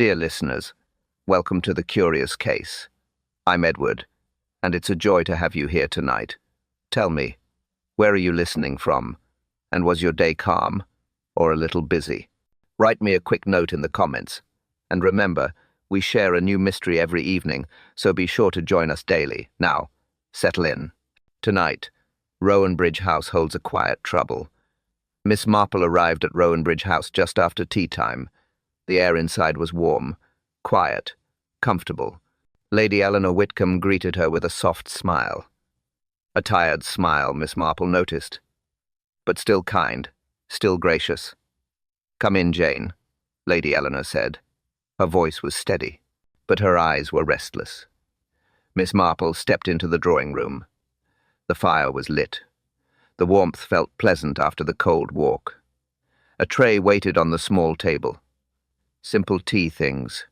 Dear listeners, welcome to The Curious Case. I'm Edward, and it's a joy to have you here tonight. Tell me, where are you listening from? And was your day calm or a little busy? Write me a quick note in the comments. And remember, we share a new mystery every evening, so be sure to join us daily. Now, settle in. Tonight, Rowan Bridge House holds a quiet trouble. Miss Marple arrived at Rowan Bridge House just after tea time. The air inside was warm, quiet, comfortable. Lady Eleanor Whitcomb greeted her with a soft smile. A tired smile, Miss Marple noticed, but still kind, still gracious. "Come in, Jane," Lady Eleanor said. Her voice was steady, but her eyes were restless. Miss Marple stepped into the drawing room. The fire was lit. The warmth felt pleasant after the cold walk. A tray waited on the small table. Simple tea things.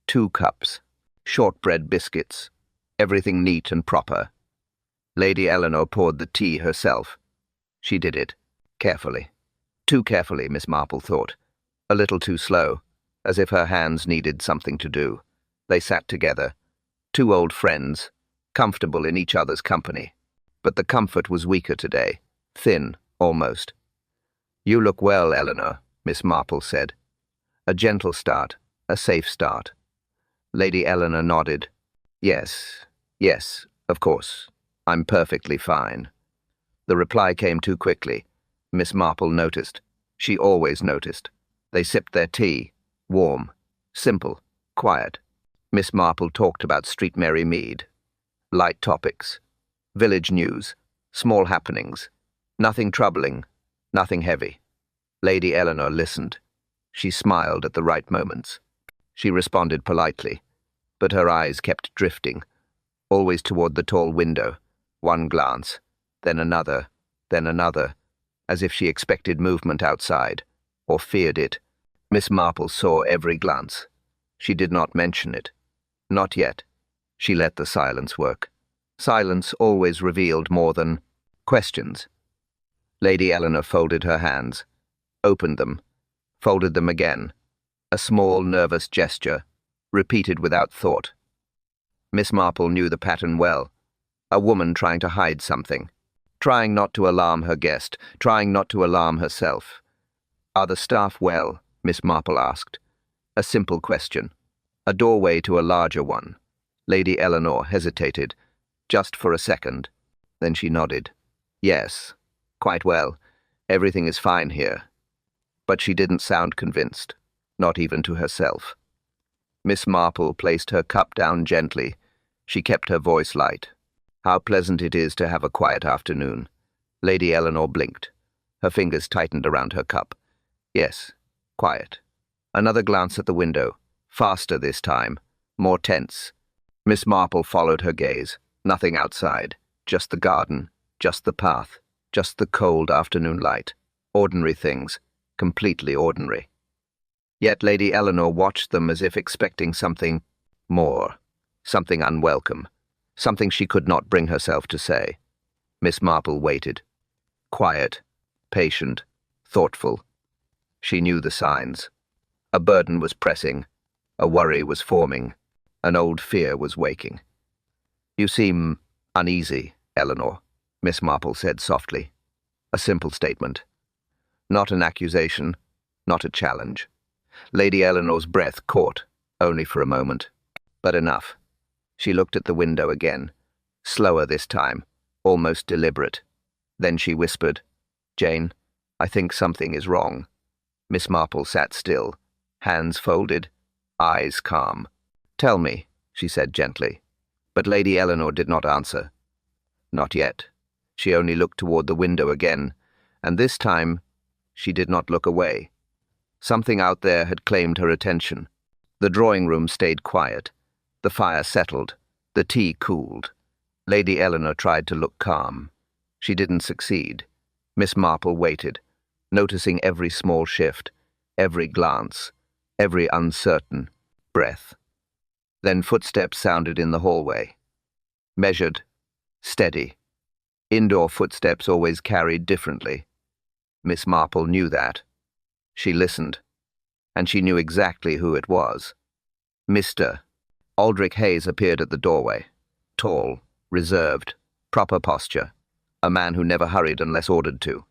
2 cups, shortbread biscuits, everything neat and proper. Lady Eleanor poured the tea herself. She did it, carefully. Too carefully, Miss Marple thought. A little too slow, as if her hands needed something to do. They sat together, 2 old friends, comfortable in each other's company. But the comfort was weaker today, thin, almost. "You look well, Eleanor," Miss Marple said. A gentle start, a safe start. Lady Eleanor nodded. Yes, of course. I'm perfectly fine." The reply came too quickly. Miss Marple noticed. She always noticed. They sipped their tea, warm, simple, quiet. Miss Marple talked about Street Mary Mead. Light topics. Village news. Small happenings. Nothing troubling, nothing heavy. Lady Eleanor listened. She smiled at the right moments. She responded politely, but her eyes kept drifting, always toward the tall window. One glance, then another, as if she expected movement outside, or feared it. Miss Marple saw every glance. She did not mention it. Not yet. She let the silence work. Silence always revealed more than questions. Lady Eleanor folded her hands, opened them, folded them again. A small, nervous gesture, repeated without thought. Miss Marple knew the pattern well. A woman trying to hide something, trying not to alarm her guest, trying not to alarm herself. "Are the staff well?" Miss Marple asked. A simple question. A doorway to a larger one. Lady Eleanor hesitated, just for a second. Then she nodded. "Yes, quite well. Everything is fine here." But she didn't sound convinced, not even to herself. Miss Marple placed her cup down gently. She kept her voice light. "How pleasant it is to have a quiet afternoon." Lady Eleanor blinked. Her fingers tightened around her cup. "Yes, quiet." Another glance at the window. Faster this time. More tense. Miss Marple followed her gaze. Nothing outside. Just the garden. Just the path. Just the cold afternoon light. Ordinary things. Completely ordinary. Yet Lady Eleanor watched them as if expecting something more, something unwelcome, something she could not bring herself to say. Miss Marple waited. Quiet, patient, thoughtful. She knew the signs. A burden was pressing, a worry was forming, an old fear was waking. "You seem uneasy, Eleanor," Miss Marple said softly. A simple statement. Not an accusation, not a challenge. Lady Eleanor's breath caught, only for a moment. But enough. She looked at the window again, slower this time, almost deliberate. Then she whispered, "Jane, I think something is wrong." Miss Marple sat still, hands folded, eyes calm. "Tell me," she said gently. But Lady Eleanor did not answer. Not yet. She only looked toward the window again, and this time she did not look away. Something out there had claimed her attention. The drawing room stayed quiet. The fire settled. The tea cooled. Lady Eleanor tried to look calm. She didn't succeed. Miss Marple waited, noticing every small shift, every glance, every uncertain breath. Then footsteps sounded in the hallway. Measured, steady. Indoor footsteps always carried differently. Miss Marple knew that. She listened. and she knew exactly who it was. Mr. Aldrich Hayes appeared at the doorway. Tall, reserved, proper posture. A man who never hurried unless ordered to.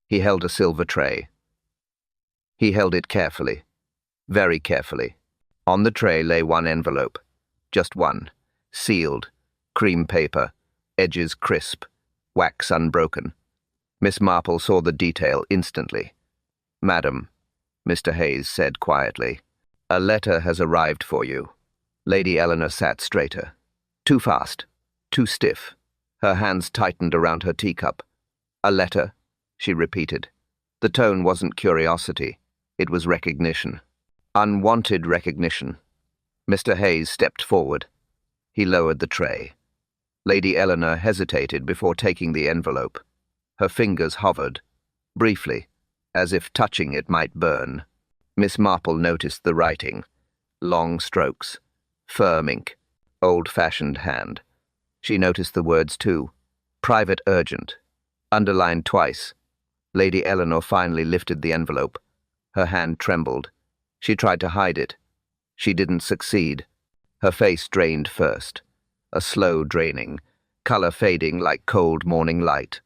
He held a silver tray. He held it carefully, very carefully. On the tray lay one envelope. Just one. Sealed. Cream paper. Edges crisp. Wax unbroken. Miss Marple saw the detail instantly. "Madam," Mr. Hayes said quietly, "a letter has arrived for you." Lady Eleanor sat straighter. Too fast. Too stiff. Her hands tightened around her teacup. "A letter?" she repeated. The tone wasn't curiosity. It was recognition. Unwanted recognition. Mr. Hayes stepped forward. He lowered the tray. Lady Eleanor hesitated before taking the envelope. Her fingers hovered, briefly, as if touching it might burn. Miss Marple noticed the writing. Long strokes. Firm ink. Old-fashioned hand. She noticed the words too. Private urgent. Underlined twice. Lady Eleanor finally lifted the envelope. Her hand trembled. She tried to hide it. She didn't succeed. Her face drained first. A slow draining, color fading like cold morning light.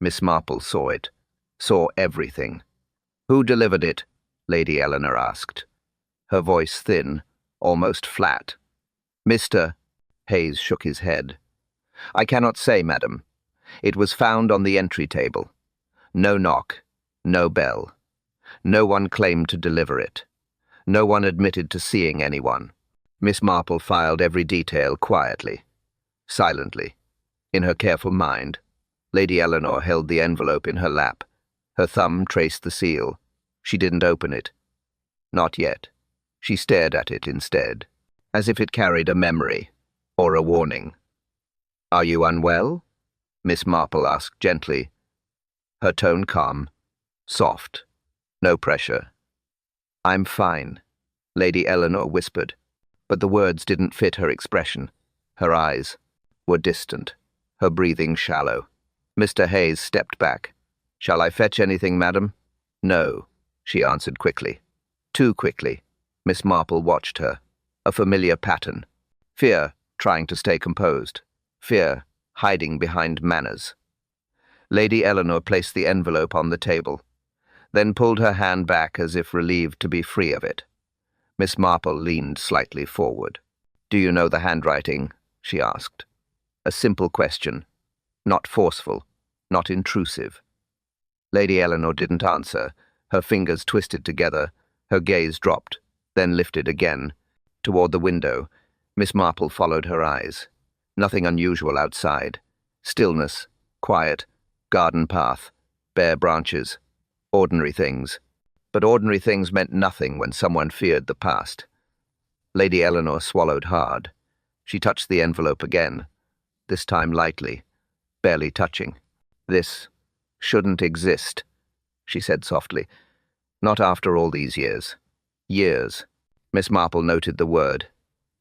Miss Marple saw it. Saw everything. "Who delivered it?" Lady Eleanor asked. Her voice thin, almost flat. "Mr. Hayes shook his head. "I cannot say, madam. It was found on the entry table. No knock, no bell. No one claimed to deliver it. No one admitted to seeing anyone." Miss Marple filed every detail quietly, silently, in her careful mind. Lady Eleanor held the envelope in her lap. Her thumb traced the seal. She didn't open it. Not yet. She stared at it instead, as if it carried a memory or a warning. "Are you unwell?" Miss Marple asked gently, her tone calm, soft, no pressure. "I'm fine," Lady Eleanor whispered, but the words didn't fit her expression. Her eyes were distant, her breathing shallow. Mr. Hayes stepped back. "Shall I fetch anything, madam?" "No," she answered quickly. Too quickly. Miss Marple watched her. A familiar pattern. Fear trying to stay composed. Fear hiding behind manners. Lady Eleanor placed the envelope on the table, then pulled her hand back as if relieved to be free of it. Miss Marple leaned slightly forward. "Do you know the handwriting?" she asked. A simple question. Not forceful, not intrusive. Lady Eleanor didn't answer. Her fingers twisted together. Her gaze dropped, then lifted again. Toward the window, Miss Marple followed her eyes. Nothing unusual outside. Stillness, quiet, garden path, bare branches. Ordinary things. But ordinary things meant nothing when someone feared the past. Lady Eleanor swallowed hard. She touched the envelope again, this time lightly, barely touching. "This shouldn't exist," she said softly. "Not after all these years." Years. Miss Marple noted the word.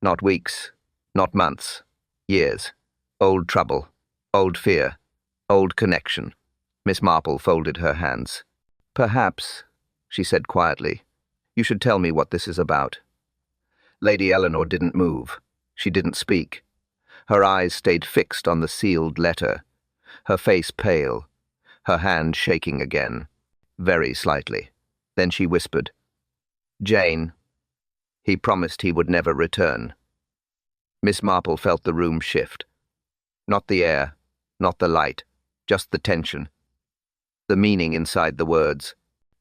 Not weeks, not months. Years. Old trouble, old fear, old connection. Miss Marple folded her hands. "Perhaps," she said quietly, "you should tell me what this is about." Lady Eleanor didn't move. She didn't speak. Her eyes stayed fixed on the sealed letter, her face pale, her hand shaking again, very slightly. Then she whispered, "Jane." He promised he would never return. Miss Marple felt the room shift. Not the air, not the light, just the tension. The meaning inside the words.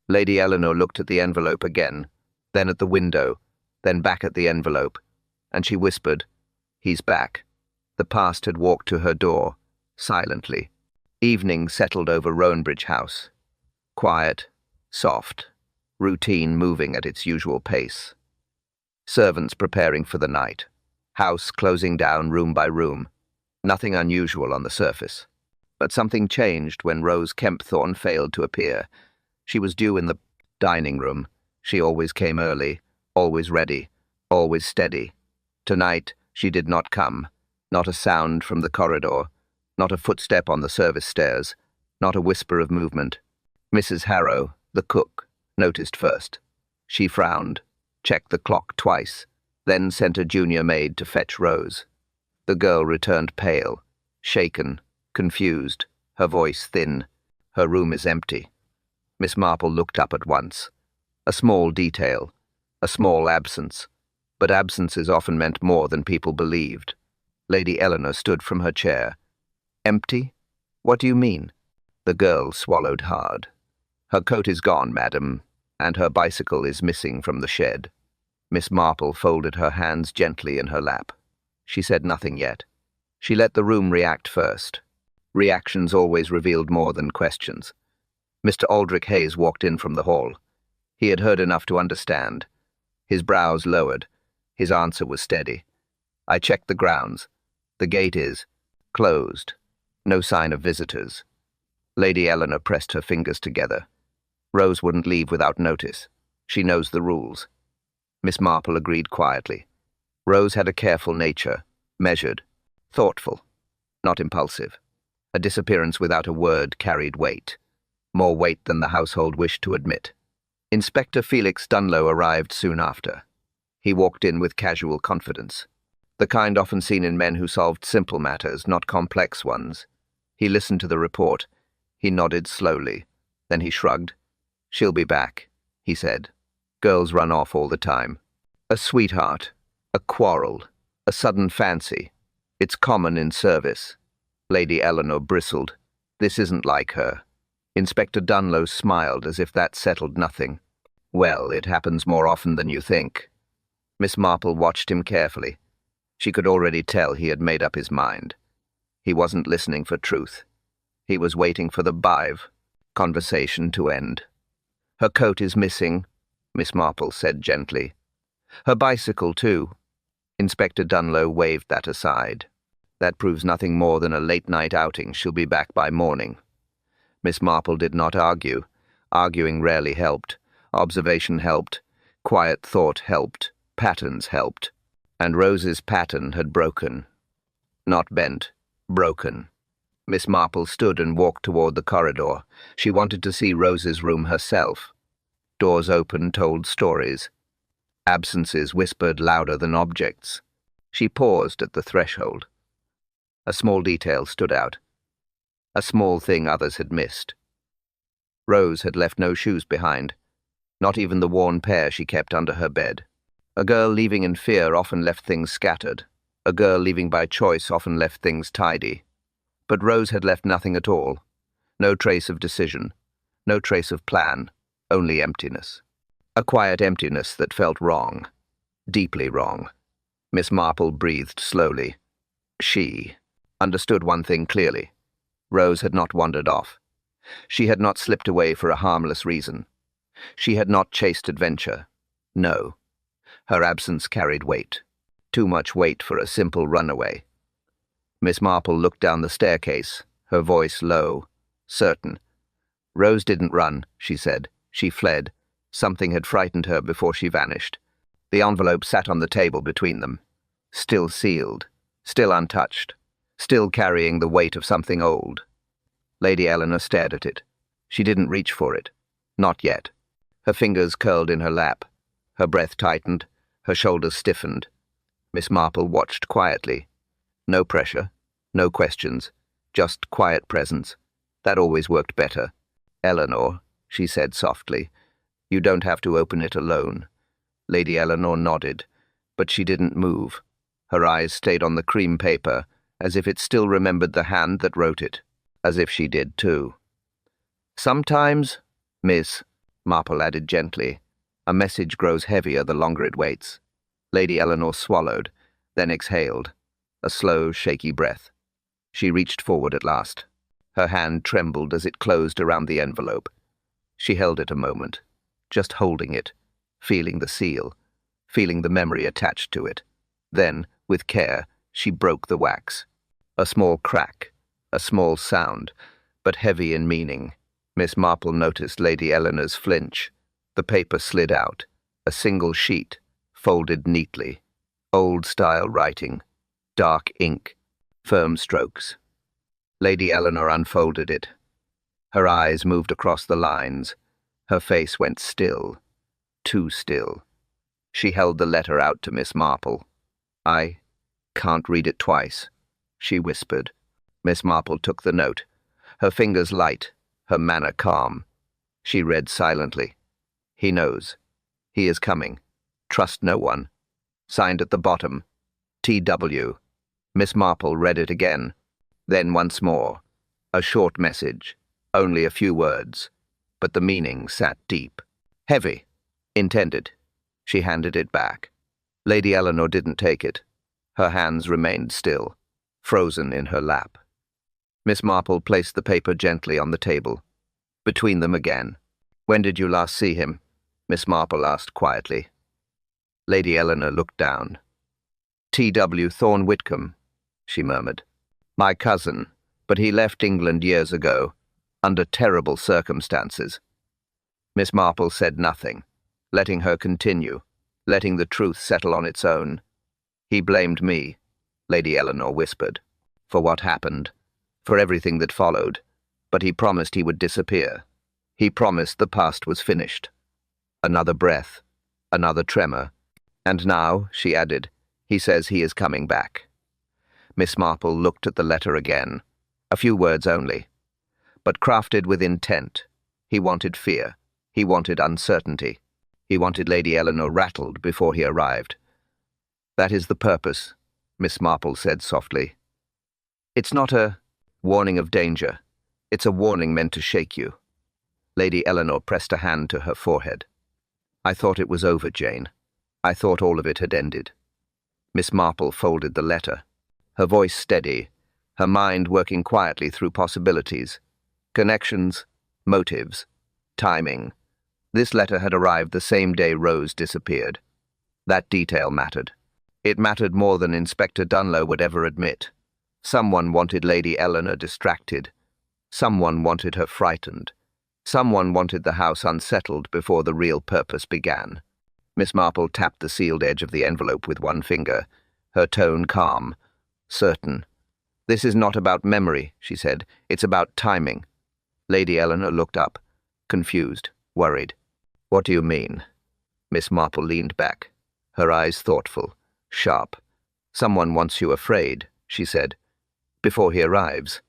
Lady Eleanor looked at the envelope again, then at the window, then back at the envelope, and she whispered, "He's back." The past had walked to her door, silently. Evening settled over Roanbridge House. Quiet, soft, routine moving at its usual pace. Servants preparing for the night. House closing down room by room. Nothing unusual on the surface. But something changed when Rose Kempthorne failed to appear. She was due in the dining room. She always came early, always ready, always steady. Tonight she did not come. Not a sound from the corridor. Not a footstep on the service stairs. Not a whisper of movement. Mrs. Harrow, the cook, noticed first. She frowned, checked the clock twice, then sent a junior maid to fetch Rose. The girl returned pale, shaken, confused, her voice thin. Her room is empty. Miss Marple looked up at once. A small detail, a small absence, but absences often meant more than people believed. Lady Eleanor stood from her chair. Empty? What do you mean? The girl swallowed hard. Her coat is gone, madam, and her bicycle is missing from the shed. Miss Marple folded her hands gently in her lap. She said nothing yet. She let the room react first. Reactions always revealed more than questions. Mr. Aldrich Hayes walked in from the hall. He had heard enough to understand. His brows lowered. His answer was steady. I checked the grounds. The gate is closed. No sign of visitors. Lady Eleanor pressed her fingers together. Rose wouldn't leave without notice. She knows the rules. Miss Marple agreed quietly. Rose had a careful nature, measured, thoughtful, not impulsive. A disappearance without a word carried weight, more weight than the household wished to admit. Inspector Felix Dunlow arrived soon after. He walked in with casual confidence, the kind often seen in men who solved simple matters, not complex ones. He listened to the report. He nodded slowly. Then he shrugged. She'll be back, he said. Girls run off all the time. A sweetheart, a quarrel, a sudden fancy. It's common in service. Lady Eleanor bristled. This isn't like her. Inspector Dunlow smiled as if that settled nothing. Well, it happens more often than you think. Miss Marple watched him carefully. She could already tell he had made up his mind. He wasn't listening for truth. He was waiting for the conversation to end. Her coat is missing, Miss Marple said gently. Her bicycle, too. Inspector Dunlow waved that aside. That proves nothing more than a late-night outing. She'll be back by morning. Miss Marple did not argue. Arguing rarely helped. Observation helped. Quiet thought helped. Patterns helped. And Rose's pattern had broken. Not bent. Broken. Miss Marple stood and walked toward the corridor. She wanted to see Rose's room herself. Doors open told stories. Absences whispered louder than objects. She paused at the threshold. A small detail stood out. A small thing others had missed. Rose had left no shoes behind, not even the worn pair she kept under her bed. A girl leaving in fear often left things scattered. A girl leaving by choice often left things tidy. But Rose had left nothing at all. No trace of decision. No trace of plan. Only emptiness. A quiet emptiness that felt wrong. Deeply wrong. Miss Marple breathed slowly. She understood one thing clearly. Rose had not wandered off. She had not slipped away for a harmless reason. She had not chased adventure. No. Her absence carried weight. Too much weight for a simple runaway. Miss Marple looked down the staircase, her voice low, certain. Rose didn't run, she said. She fled. Something had frightened her before she vanished. The envelope sat on the table between them. Still sealed. Still untouched. Still carrying the weight of something old. Lady Eleanor stared at it. She didn't reach for it. Not yet. Her fingers curled in her lap. Her breath tightened. Her shoulders stiffened. Miss Marple watched quietly. No pressure. No questions. Just quiet presence. That always worked better. Eleanor, she said softly, you don't have to open it alone. Lady Eleanor nodded, but she didn't move. Her eyes stayed on the cream paper, as if it still remembered the hand that wrote it, as if she did too. Sometimes, Miss Marple added gently, a message grows heavier the longer it waits. Lady Eleanor swallowed, then exhaled, a slow, shaky breath. She reached forward at last. Her hand trembled as it closed around the envelope. She held it a moment, just holding it, feeling the seal, feeling the memory attached to it. Then, with care, she broke the wax. A small crack, a small sound, but heavy in meaning. Miss Marple noticed Lady Eleanor's flinch. The paper slid out, a single sheet, folded neatly. Old-style writing, dark ink, firm strokes. Lady Eleanor unfolded it. Her eyes moved across the lines. Her face went still. too still. She held the letter out to Miss Marple. "I can't read it twice," she whispered. Miss Marple took the note, her fingers light, her manner calm. She read silently. "He knows. He is coming. Trust no one." Signed at the bottom, T.W. Miss Marple read it again. Then once more. A short message, only a few words, but the meaning sat deep. Heavy. Intended. She handed it back. Lady Eleanor didn't take it. Her hands remained still, frozen in her lap. Miss Marple placed the paper gently on the table, between them again. "When did you last see him?" Miss Marple asked quietly. Lady Eleanor looked down. "T.W. Thorne Whitcomb," she murmured. "My cousin, but he left England years ago, under terrible circumstances." Miss Marple said nothing, letting her continue, letting the truth settle on its own. "He blamed me," Lady Eleanor whispered, "for what happened, for everything that followed, but he promised he would disappear. He promised the past was finished." Another breath, another tremor. "And now," she added, "he says he is coming back." Miss Marple looked at the letter again. A few words only, but crafted with intent. He wanted fear. He wanted uncertainty. He wanted Lady Eleanor rattled before he arrived. "That is the purpose," Miss Marple said softly. "It's not a warning of danger. It's a warning meant to shake you." Lady Eleanor pressed a hand to her forehead. "I thought it was over, Jane. I thought all of it had ended." Miss Marple folded the letter, her voice steady, her mind working quietly through possibilities, connections, motives, timing. This letter had arrived the same day Rose disappeared. That detail mattered. It mattered more than Inspector Dunlow would ever admit. Someone wanted Lady Eleanor distracted. Someone wanted her frightened. Someone wanted the house unsettled before the real purpose began. Miss Marple tapped the sealed edge of the envelope with one finger, her tone calm, certain. "This is not about memory," she said. "It's about timing." Lady Eleanor looked up, confused, worried. "What do you mean?" Miss Marple leaned back, her eyes thoughtful, sharp. "Someone wants you afraid," she said, "before he arrives."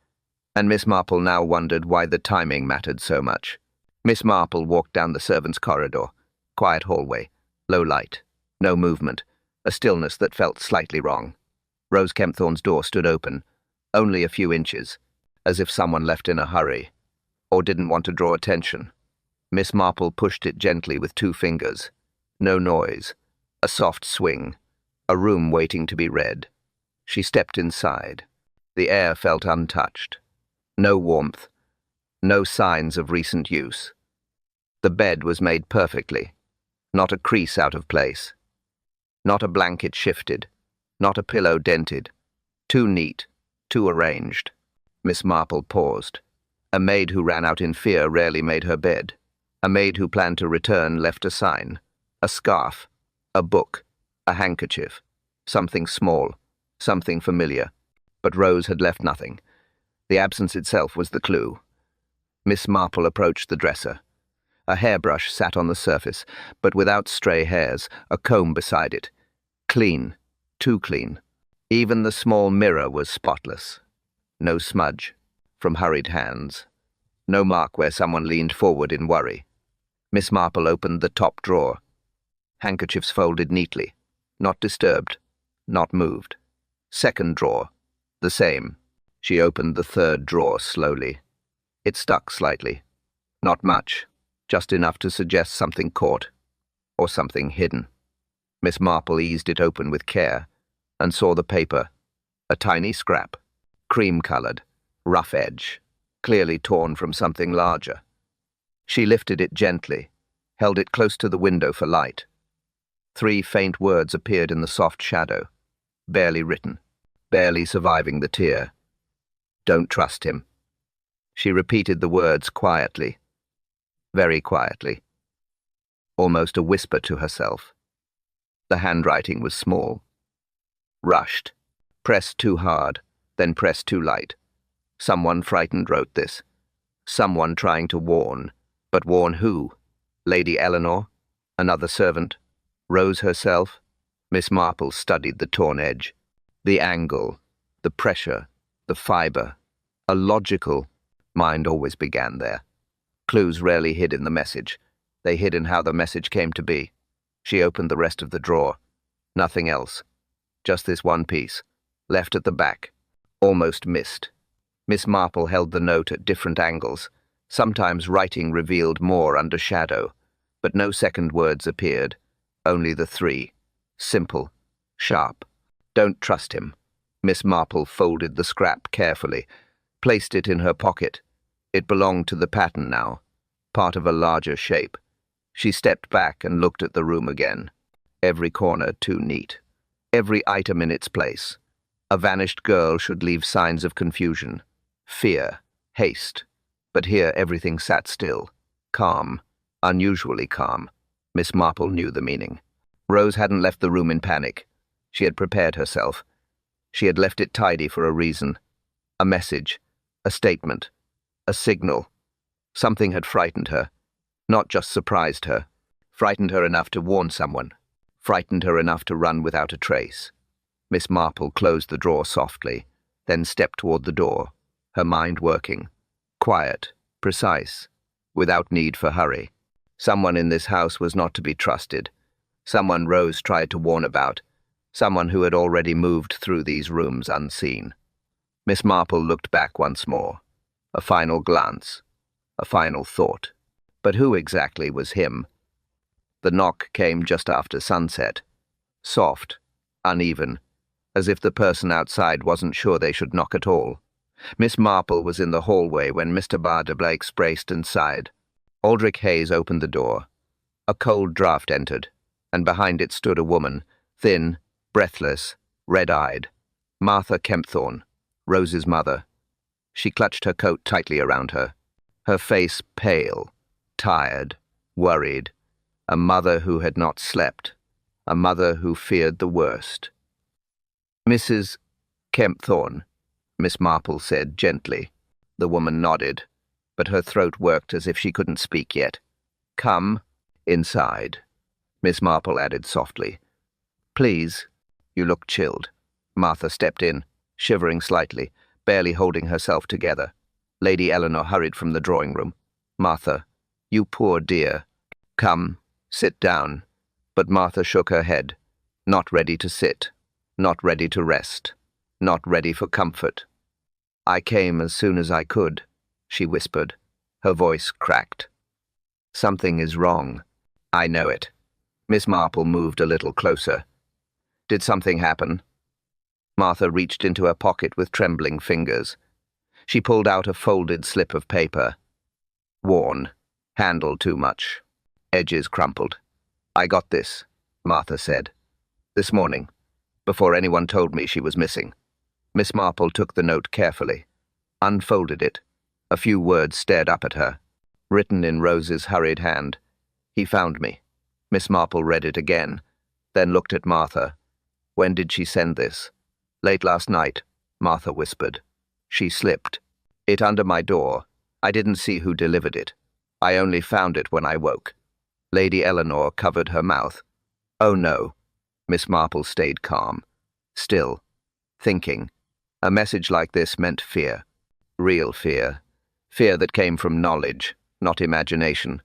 And Miss Marple now wondered why the timing mattered so much. Miss Marple walked down the servants' corridor, quiet hallway, low light, no movement, a stillness that felt slightly wrong. Rose Kempthorne's door stood open, only a few inches, as if someone left in a hurry, or didn't want to draw attention. Miss Marple pushed it gently with 2 fingers. No noise, a soft swing, a room waiting to be read. She stepped inside. The air felt untouched. No warmth, no signs of recent use. The bed was made perfectly, not a crease out of place, not a blanket shifted, not a pillow dented. Too neat, too arranged. Miss Marple paused. A maid who ran out in fear rarely made her bed. A maid who planned to return left a sign, a scarf, a book, a handkerchief, something small, something familiar. But Rose had left nothing. The absence itself was the clue. Miss Marple approached the dresser. A hairbrush sat on the surface, but without stray hairs, a comb beside it. Clean, too clean. Even the small mirror was spotless. No smudge from hurried hands. No mark where someone leaned forward in worry. Miss Marple opened the top drawer. Handkerchiefs folded neatly, not disturbed, not moved. Second drawer, the same. She opened the third drawer slowly. It stuck slightly. Not much, just enough to suggest something caught, or something hidden. Miss Marple eased it open with care, and saw the paper, a tiny scrap, cream-colored, rough edge, clearly torn from something larger. She lifted it gently, held it close to the window for light. 3 faint words appeared in the soft shadow, barely written, barely surviving the tear. "Don't trust him." She repeated the words quietly, very quietly, almost a whisper to herself. The handwriting was small, rushed, pressed too hard, then pressed too light. Someone frightened wrote this. Someone trying to warn. But warn who? Lady Eleanor? Another servant? Rose herself? Miss Marple studied the torn edge. The angle, the pressure, the fibre. A logical mind always began there. Clues rarely hid in the message. They hid in how the message came to be. She opened the rest of the drawer. Nothing else. Just this one piece, left at the back, almost missed. Miss Marple held the note at different angles. Sometimes writing revealed more under shadow, but no second words appeared. Only the three. Simple, sharp. Don't trust him. Miss Marple folded the scrap carefully, placed it in her pocket. It belonged to the pattern now, part of a larger shape. She stepped back and looked at the room again. Every corner too neat. Every item in its place. A vanished girl should leave signs of confusion, fear, haste. But here everything sat still, calm, unusually calm. Miss Marple knew the meaning. Rose hadn't left the room in panic. She had prepared herself. She had left it tidy for a reason. A message, a statement, a signal. Something had frightened her, not just surprised her. Frightened her enough to warn someone. Frightened her enough to run without a trace. Miss Marple closed the drawer softly, then stepped toward the door, her mind working. Quiet, precise, without need for hurry. Someone in this house was not to be trusted. Someone Rose tried to warn about. Someone who had already moved through these rooms unseen. Miss Marple looked back once more. A final glance. A final thought. But who exactly was him? The knock came just after sunset. Soft, uneven, as if the person outside wasn't sure they should knock at all. Miss Marple was in the hallway when Mr. Barr Blake braced and sighed. Aldrich Hayes opened the door. A cold draught entered, and behind it stood a woman, thin, breathless, red-eyed. Martha Kempthorne, Rose's mother. She clutched her coat tightly around her. Her face pale, tired, worried. A mother who had not slept. A mother who feared the worst. "Mrs. Kempthorne," Miss Marple said gently. The woman nodded, but her throat worked as if she couldn't speak yet. "Come inside," Miss Marple added softly. "Please." "You look chilled." Martha stepped in, shivering slightly, barely holding herself together. Lady Eleanor hurried from the drawing room. "Martha, you poor dear. Come, sit down." But Martha shook her head, not ready to sit, not ready to rest, not ready for comfort. "I came as soon as I could," she whispered. Her voice cracked. "Something is wrong. I know it." Miss Marple moved a little closer. "Did something happen?" Martha reached into her pocket with trembling fingers. She pulled out a folded slip of paper. Worn. Handled too much. Edges crumpled. "I got this," Martha said. "This morning, before anyone told me she was missing." Miss Marple took the note carefully, unfolded it. A few words stared up at her, written in Rose's hurried hand. "He found me." Miss Marple read it again, then looked at Martha. "When did she send this?" "Late last night," Martha whispered. "She slipped it under my door. I didn't see who delivered it. I only found it when I woke." Lady Eleanor covered her mouth. "Oh no." Miss Marple stayed calm, still, thinking. A message like this meant fear. Real fear. Fear that came from knowledge, not imagination.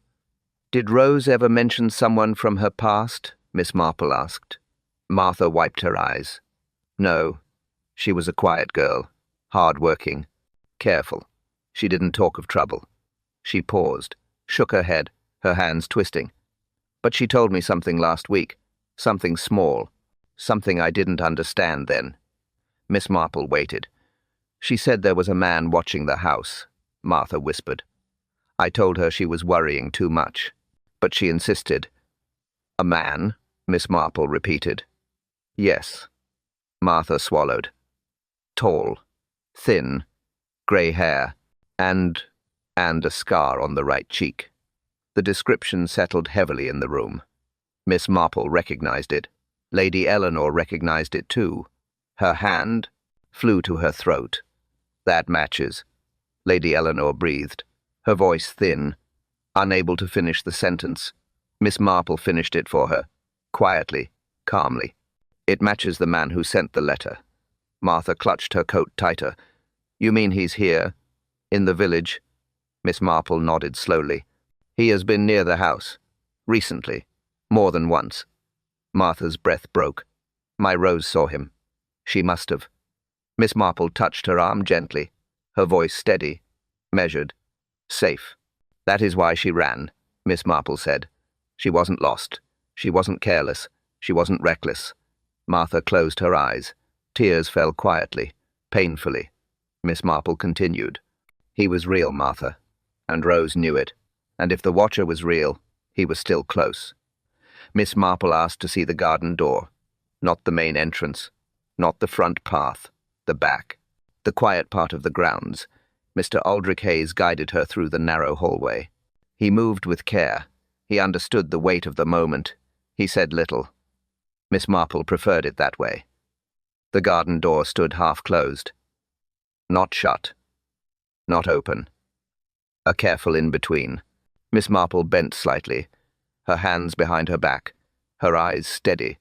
"Did Rose ever mention someone from her past?" Miss Marple asked. Martha wiped her eyes. "No. She was a quiet girl, hard-working, careful. She didn't talk of trouble." She paused, shook her head, her hands twisting. "But she told me something last week, something small, something I didn't understand then." Miss Marple waited. "She said there was a man watching the house," Martha whispered. "I told her she was worrying too much, but she insisted." "A man?" Miss Marple repeated. "Yes." Martha swallowed. "Tall, thin, grey hair, and a scar on the right cheek." The description settled heavily in the room. Miss Marple recognized it. Lady Eleanor recognized it too. Her hand flew to her throat. "That matches." Lady Eleanor breathed, her voice thin, unable to finish the sentence. Miss Marple finished it for her, quietly, calmly. It matches the man who sent the letter. Martha clutched her coat tighter. You mean he's here? In the village? Miss Marple nodded slowly. He has been near the house. Recently. More than once. Martha's breath broke. My Rose saw him. She must have. Miss Marple touched her arm gently, her voice steady, measured, safe. That is why she ran, Miss Marple said. She wasn't lost. She wasn't careless. She wasn't reckless. Martha closed her eyes. Tears fell quietly, painfully. Miss Marple continued. He was real, Martha, and Rose knew it. And if the watcher was real, he was still close. Miss Marple asked to see the garden door, not the main entrance, not the front path, the back, the quiet part of the grounds. Mr. Aldrich Hayes guided her through the narrow hallway. He moved with care. He understood the weight of the moment. He said little. Miss Marple preferred it that way. The garden door stood half-closed. Not shut. Not open. A careful in-between. Miss Marple bent slightly, her hands behind her back, her eyes steady.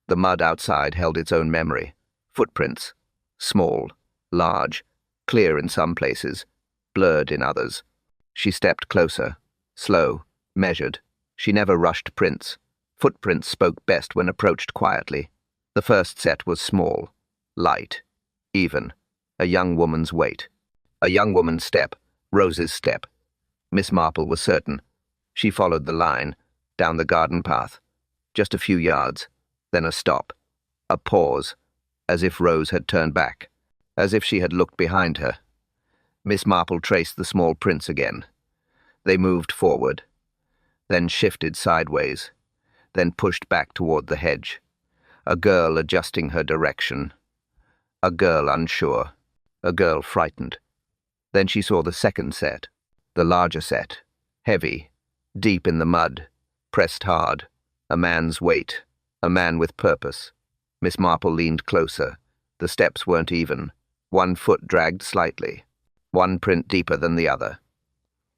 The mud outside held its own memory. Footprints. Small, large, clear in some places, blurred in others. She stepped closer, slow, measured. She never rushed prints. Footprints spoke best when approached quietly. The first set was small, light, even. A young woman's weight. A young woman's step. Rose's step. Miss Marple was certain. She followed the line, down the garden path. Just a few yards, then a stop. A pause, as if Rose had turned back, as if she had looked behind her. Miss Marple traced the small prints again. They moved forward, then shifted sideways, then pushed back toward the hedge. A girl adjusting her direction. A girl unsure. A girl frightened. Then she saw the second set, the larger set, heavy, deep in the mud, pressed hard. A man's weight, a man with purpose. Miss Marple leaned closer. The steps weren't even. One foot dragged slightly, one print deeper than the other.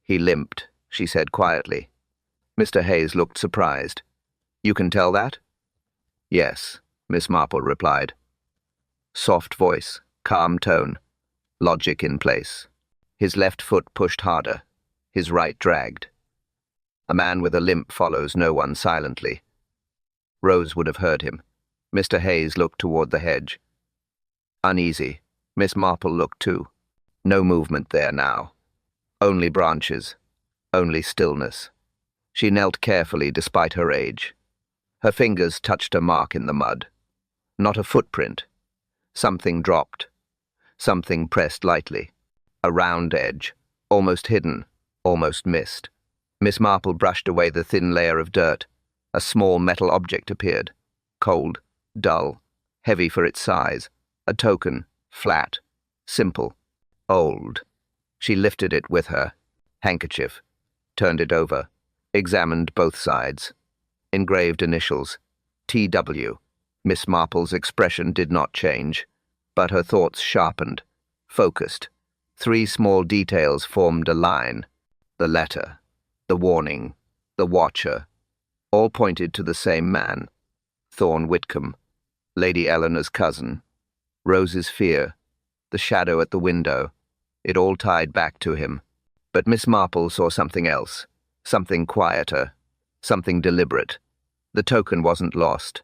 He limped, she said quietly. Mr. Hayes looked surprised. You can tell that? Yes, Miss Marple replied. Soft voice, calm tone, logic in place. His left foot pushed harder, his right dragged. A man with a limp follows no one silently. Rose would have heard him. Mr. Hayes looked toward the hedge. Uneasy, Miss Marple looked too. No movement there now. Only branches. Only stillness. She knelt carefully despite her age. Her fingers touched a mark in the mud. Not a footprint. Something dropped. Something pressed lightly. A round edge, almost hidden, almost missed. Miss Marple brushed away the thin layer of dirt. A small metal object appeared. Cold, dull, heavy for its size. A token, flat, simple, old. She lifted it with her. Handkerchief. Turned it over. Examined both sides. Engraved initials. T.W. Miss Marple's expression did not change, but her thoughts sharpened, focused. 3 small details formed a line. The letter, the warning, the watcher, all pointed to the same man. Thorne Whitcomb, Lady Eleanor's cousin. Rose's fear, the shadow at the window. It all tied back to him. But Miss Marple saw something else, something quieter, something deliberate. The token wasn't lost.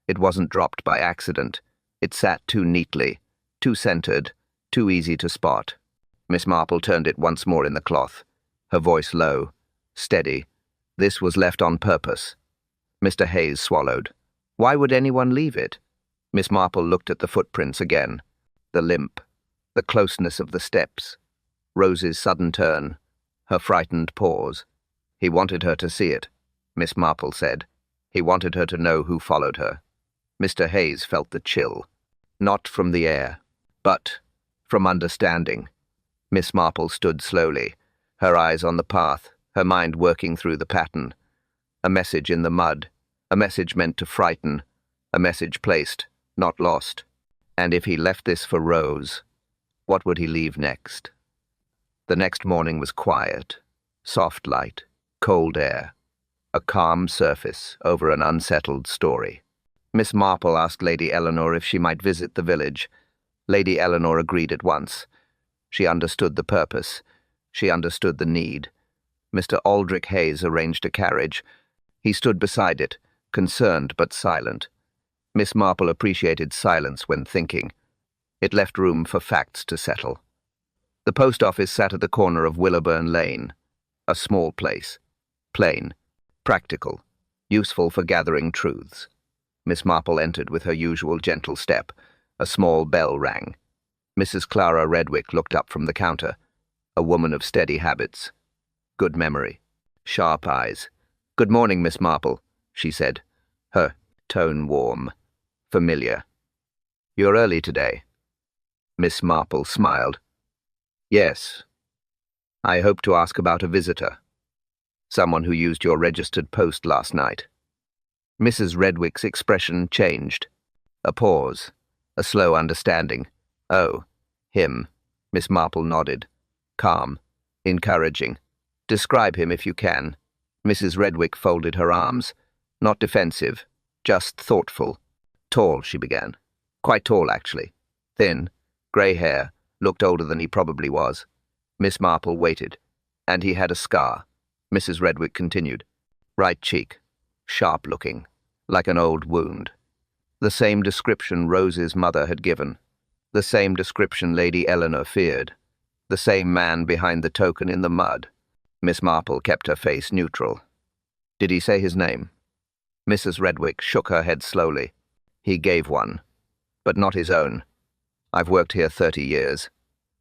It wasn't dropped by accident. It sat too neatly, too centered, too easy to spot. Miss Marple turned it once more in the cloth, her voice low, steady. This was left on purpose. Mr. Hayes swallowed. Why would anyone leave it? Miss Marple looked at the footprints again. The limp, the closeness of the steps. Rose's sudden turn, her frightened pause. He wanted her to see it, Miss Marple said. He wanted her to know who followed her. Mr. Hayes felt the chill, not from the air, but from understanding. Miss Marple stood slowly, her eyes on the path, her mind working through the pattern. A message in the mud, a message meant to frighten, a message placed, not lost. And if he left this for Rose, what would he leave next? The next morning was quiet, soft light, cold air. a calm surface over an unsettled story. Miss Marple asked Lady Eleanor if she might visit the village. Lady Eleanor agreed at once. She understood the purpose. She understood the need. Mr. Aldrich Hayes arranged a carriage. He stood beside it, concerned but silent. Miss Marple appreciated silence when thinking. It left room for facts to settle. The post office sat at the corner of Willowburn Lane. A small place. Plain. Practical. Useful for gathering truths. Miss Marple entered with her usual gentle step. A small bell rang. Mrs. Clara Redwick looked up from the counter. A woman of steady habits. Good memory. Sharp eyes. "Good morning, Miss Marple," she said, her tone warm, familiar. "You're early today." Miss Marple smiled. "Yes. I hope to ask about a visitor. Someone who used your registered post last night." Mrs. Redwick's expression changed. A pause. A slow understanding. "Oh, him." Miss Marple nodded. Calm. Encouraging. "Describe him if you can." Mrs. Redwick folded her arms. Not defensive, just thoughtful. "Tall," she began. "Quite tall, actually. Thin, grey hair, looked older than he probably was." Miss Marple waited. "And he had a scar." Mrs. Redwick continued. "Right cheek. Sharp-looking, like an old wound." The same description Rose's mother had given. The same description Lady Eleanor feared. The same man behind the token in the mud. Miss Marple kept her face neutral. "Did he say his name?" Mrs. Redwick shook her head slowly. "He gave one, but not his own. I've worked here 30 years.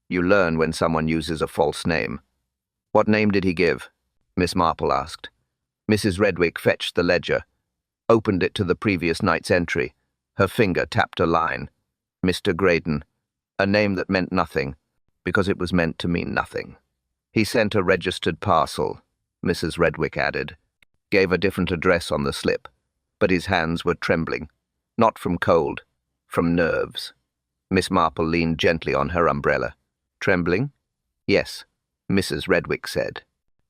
You learn when someone uses a false name." "What name did he give?" Miss Marple asked. Mrs. Redwick fetched the ledger, opened it to the previous night's entry. Her finger tapped a line. "Mr. Graydon," a name that meant nothing, because it was meant to mean nothing. "He sent a registered parcel," Mrs. Redwick added. "Gave a different address on the slip, but his hands were trembling. Not from cold, from nerves." Miss Marple leaned gently on her umbrella. "Trembling?" "Yes," Mrs. Redwick said.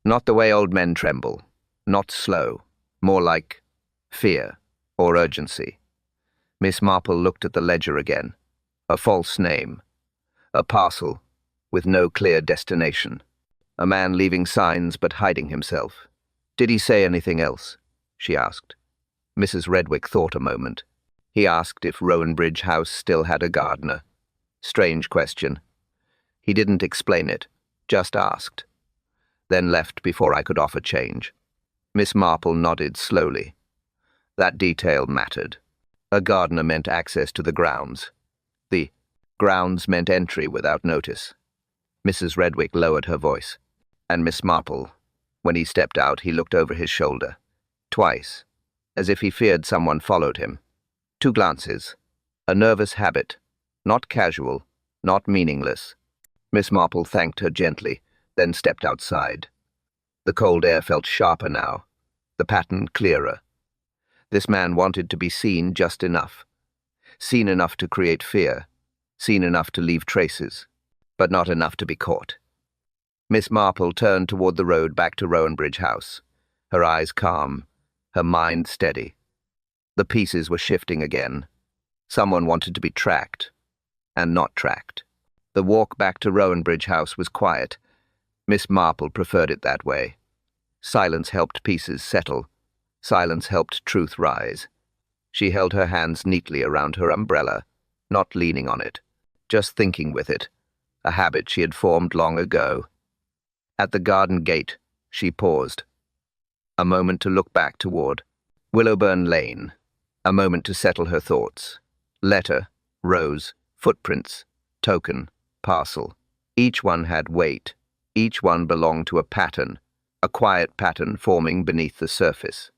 "Not the way old men tremble. Not slow. More like fear or urgency." Miss Marple looked at the ledger again. A false name. A parcel with no clear destination. A man leaving signs but hiding himself. "Did he say anything else?" she asked. Mrs. Redwick thought a moment. "He asked if Rowanbridge House still had a gardener." Strange question. "He didn't explain it, just asked. Then left before I could offer change." Miss Marple nodded slowly. That detail mattered. A gardener meant access to the grounds. The grounds meant entry without notice. Mrs. Redwick lowered her voice. "And Miss Marple, when he stepped out, he looked over his shoulder. Twice, as if he feared someone followed him. 2 glances. A nervous habit. Not casual, not meaningless." Miss Marple thanked her gently, then stepped outside. The cold air felt sharper now, the pattern clearer. This man wanted to be seen just enough. Seen enough to create fear, seen enough to leave traces, but not enough to be caught. Miss Marple turned toward the road back to Rowanbridge House, her eyes calm, her mind steady. The pieces were shifting again. Someone wanted to be tracked, and not tracked. The walk back to Rowanbridge House was quiet. Miss Marple preferred it that way. Silence helped pieces settle. Silence helped truth rise. She held her hands neatly around her umbrella, not leaning on it, just thinking with it, a habit she had formed long ago. At the garden gate, she paused. A moment to look back toward Willowburn Lane. A moment to settle her thoughts. Letter, rose, footprints, token, parcel. Each one had weight. Each one belonged to a pattern, a quiet pattern forming beneath the surface.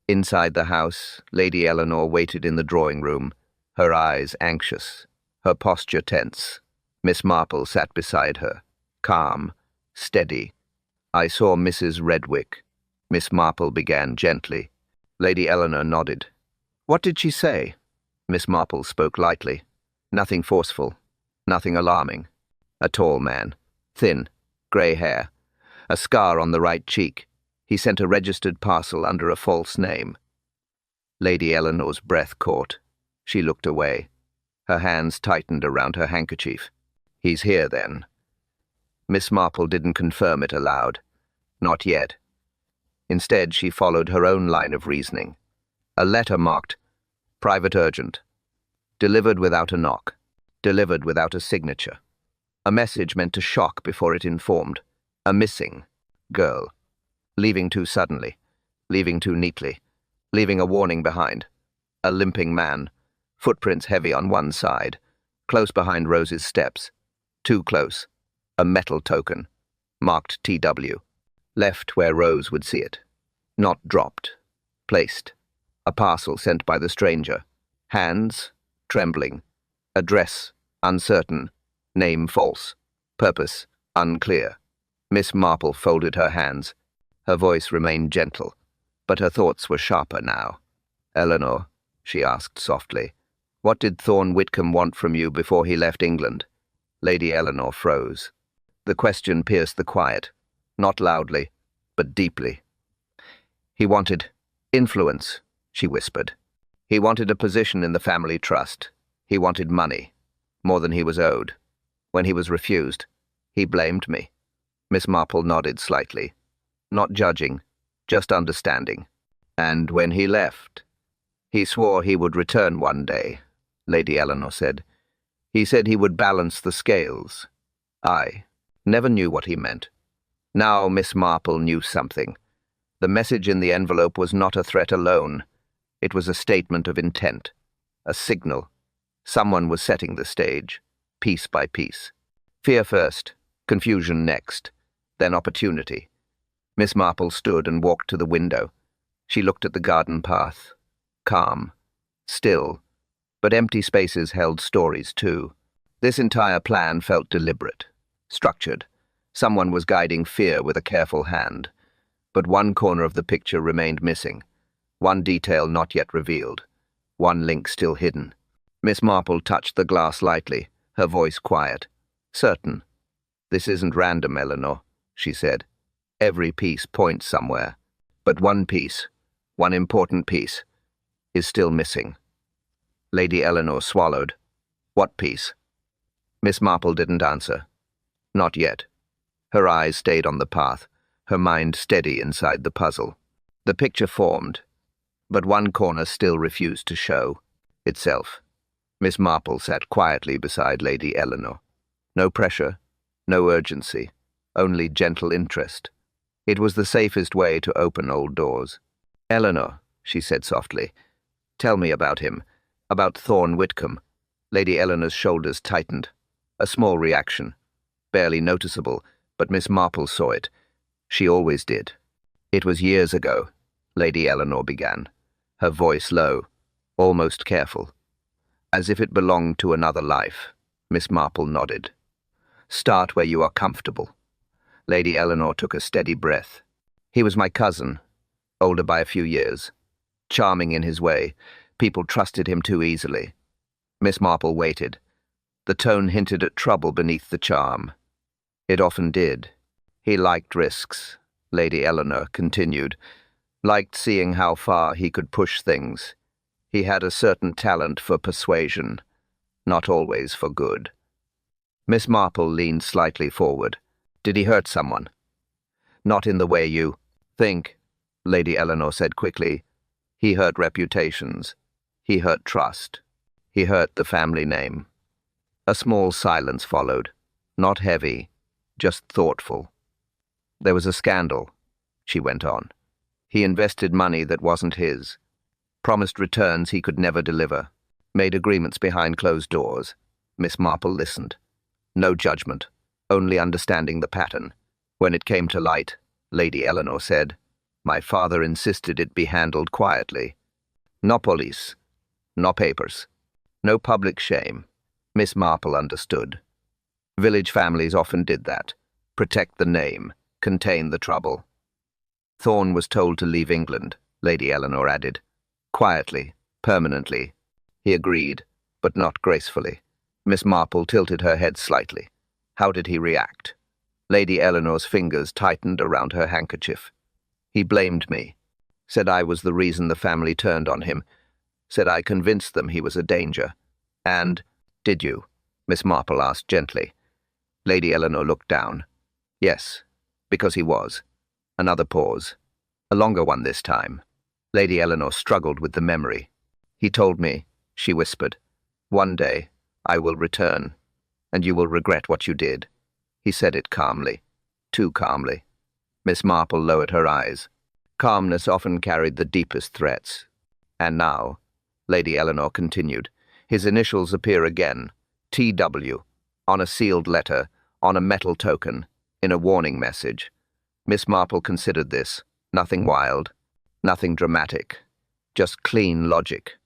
Inside the house, Lady Eleanor waited in the drawing room, her eyes anxious, her posture tense. Miss Marple sat beside her, calm, steady. "I saw Mrs. Redwick," Miss Marple began gently. Lady Eleanor nodded. "What did she say?" Miss Marple spoke lightly. Nothing forceful, nothing alarming. A tall man, thin, grey hair, a scar on the right cheek. He sent a registered parcel under a false name. Lady Eleanor's breath caught. She looked away. Her hands tightened around her handkerchief. He's here, then. Miss Marple didn't confirm it aloud. Not yet. Instead, she followed her own line of reasoning. A letter marked, "Private Urgent." Delivered without a knock. Delivered without a signature. A message meant to shock before it informed. A missing girl. Leaving too suddenly. Leaving too neatly. Leaving a warning behind. A limping man. Footprints heavy on one side. Close behind Rose's steps. Too close. A metal token. Marked TW. Left where Rose would see it. Not dropped. Placed. A parcel sent by the stranger. Hands trembling. Address uncertain. Name false. Purpose unclear. Miss Marple folded her hands. Her voice remained gentle, but her thoughts were sharper now. "Eleanor," she asked softly, "what did Thorne Whitcomb want from you before he left England?" Lady Eleanor froze. The question pierced the quiet, not loudly, but deeply. "He wanted influence," she whispered. "He wanted a position in the family trust. He wanted money, more than he was owed. When he was refused, he blamed me." Miss Marple nodded slightly, not judging, just understanding. "And when he left, he swore he would return one day," Lady Eleanor said. "He said he would balance the scales. I never knew what he meant." Now Miss Marple knew something. The message in the envelope was not a threat alone. It was a statement of intent, a signal. Someone was setting the stage, piece by piece. Fear first, confusion next, then opportunity. Miss Marple stood and walked to the window. She looked at the garden path. Calm, still, but empty spaces held stories too. This entire plan felt deliberate, structured. Someone was guiding fear with a careful hand. But one corner of the picture remained missing. One detail not yet revealed. One link still hidden. Miss Marple touched the glass lightly, her voice quiet. "Certain. This isn't random, Eleanor," she said. "Every piece points somewhere. But one piece, one important piece, is still missing." Lady Eleanor swallowed. "What piece?" Miss Marple didn't answer. Not yet. Her eyes stayed on the path, her mind steady inside the puzzle. The picture formed, but one corner still refused to show itself. Miss Marple sat quietly beside Lady Eleanor. No pressure, no urgency, only gentle interest. It was the safest way to open old doors. "Eleanor," she said softly, "tell me about him, about Thorne Whitcomb." Lady Eleanor's shoulders tightened. A small reaction, barely noticeable, but Miss Marple saw it. She always did. "It was years ago," Lady Eleanor began, her voice low, almost careful. "As if it belonged to another life." Miss Marple nodded. "Start where you are comfortable." Lady Eleanor took a steady breath. "He was my cousin, older by a few years. Charming in his way. People trusted him too easily." Miss Marple waited. The tone hinted at trouble beneath the charm. It often did. "He liked risks," Lady Eleanor continued. "Liked seeing how far he could push things. He had a certain talent for persuasion, not always for good." Miss Marple leaned slightly forward. "Did he hurt someone?" "Not in the way you think," Lady Eleanor said quickly. "He hurt reputations. He hurt trust. He hurt the family name." A small silence followed, not heavy, just thoughtful. "There was a scandal," she went on. "He invested money that wasn't his. Promised returns he could never deliver. Made agreements behind closed doors." Miss Marple listened. No judgment, only understanding the pattern. When it came to light, Lady Eleanor said, "My father insisted it be handled quietly. No police, no papers, no public shame." Miss Marple understood. Village families often did that. Protect the name, contain the trouble. "Thorne was told to leave England," Lady Eleanor added. "Quietly, permanently." He agreed, but not gracefully. Miss Marple tilted her head slightly. "How did he react?" Lady Eleanor's fingers tightened around her handkerchief. He blamed me, said I was the reason the family turned on him, said I convinced them he was a danger. And, did you? Miss Marple asked gently. Lady Eleanor looked down. Yes, because he was. Another pause. A longer one this time. Lady Eleanor struggled with the memory. He told me, she whispered, one day I will return, and you will regret what you did. He said it calmly, too calmly. Miss Marple lowered her eyes. Calmness often carried the deepest threats. And now, Lady Eleanor continued, his initials appear again, T.W., on a sealed letter, on a metal token, in a warning message. Miss Marple considered this. Nothing wild, nothing dramatic, just clean logic.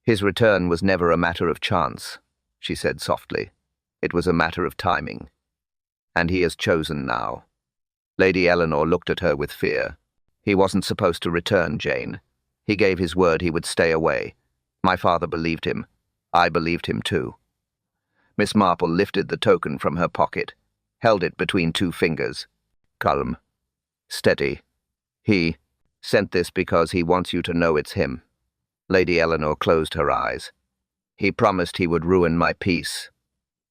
His return was never a matter of chance, she said softly. It was a matter of timing. And he has chosen now. Lady Eleanor looked at her with fear. He wasn't supposed to return, Jane. He gave his word he would stay away. My father believed him. I believed him too. Miss Marple lifted the token from her pocket, held it between two fingers. Calm. Steady. He sent this because he wants you to know it's him. Lady Eleanor closed her eyes. He promised he would ruin my peace.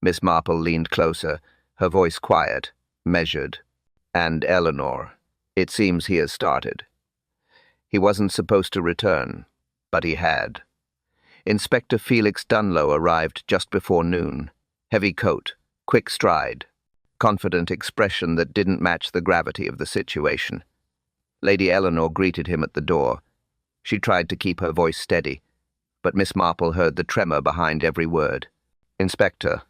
Miss Marple leaned closer, her voice quiet, measured. And Eleanor, it seems he has started. He wasn't supposed to return, but he had. Inspector Felix Dunlow arrived just before noon. Heavy coat, quick stride, confident expression that didn't match the gravity of the situation. Lady Eleanor greeted him at the door. She tried to keep her voice steady, but Miss Marple heard the tremor behind every word. Inspector,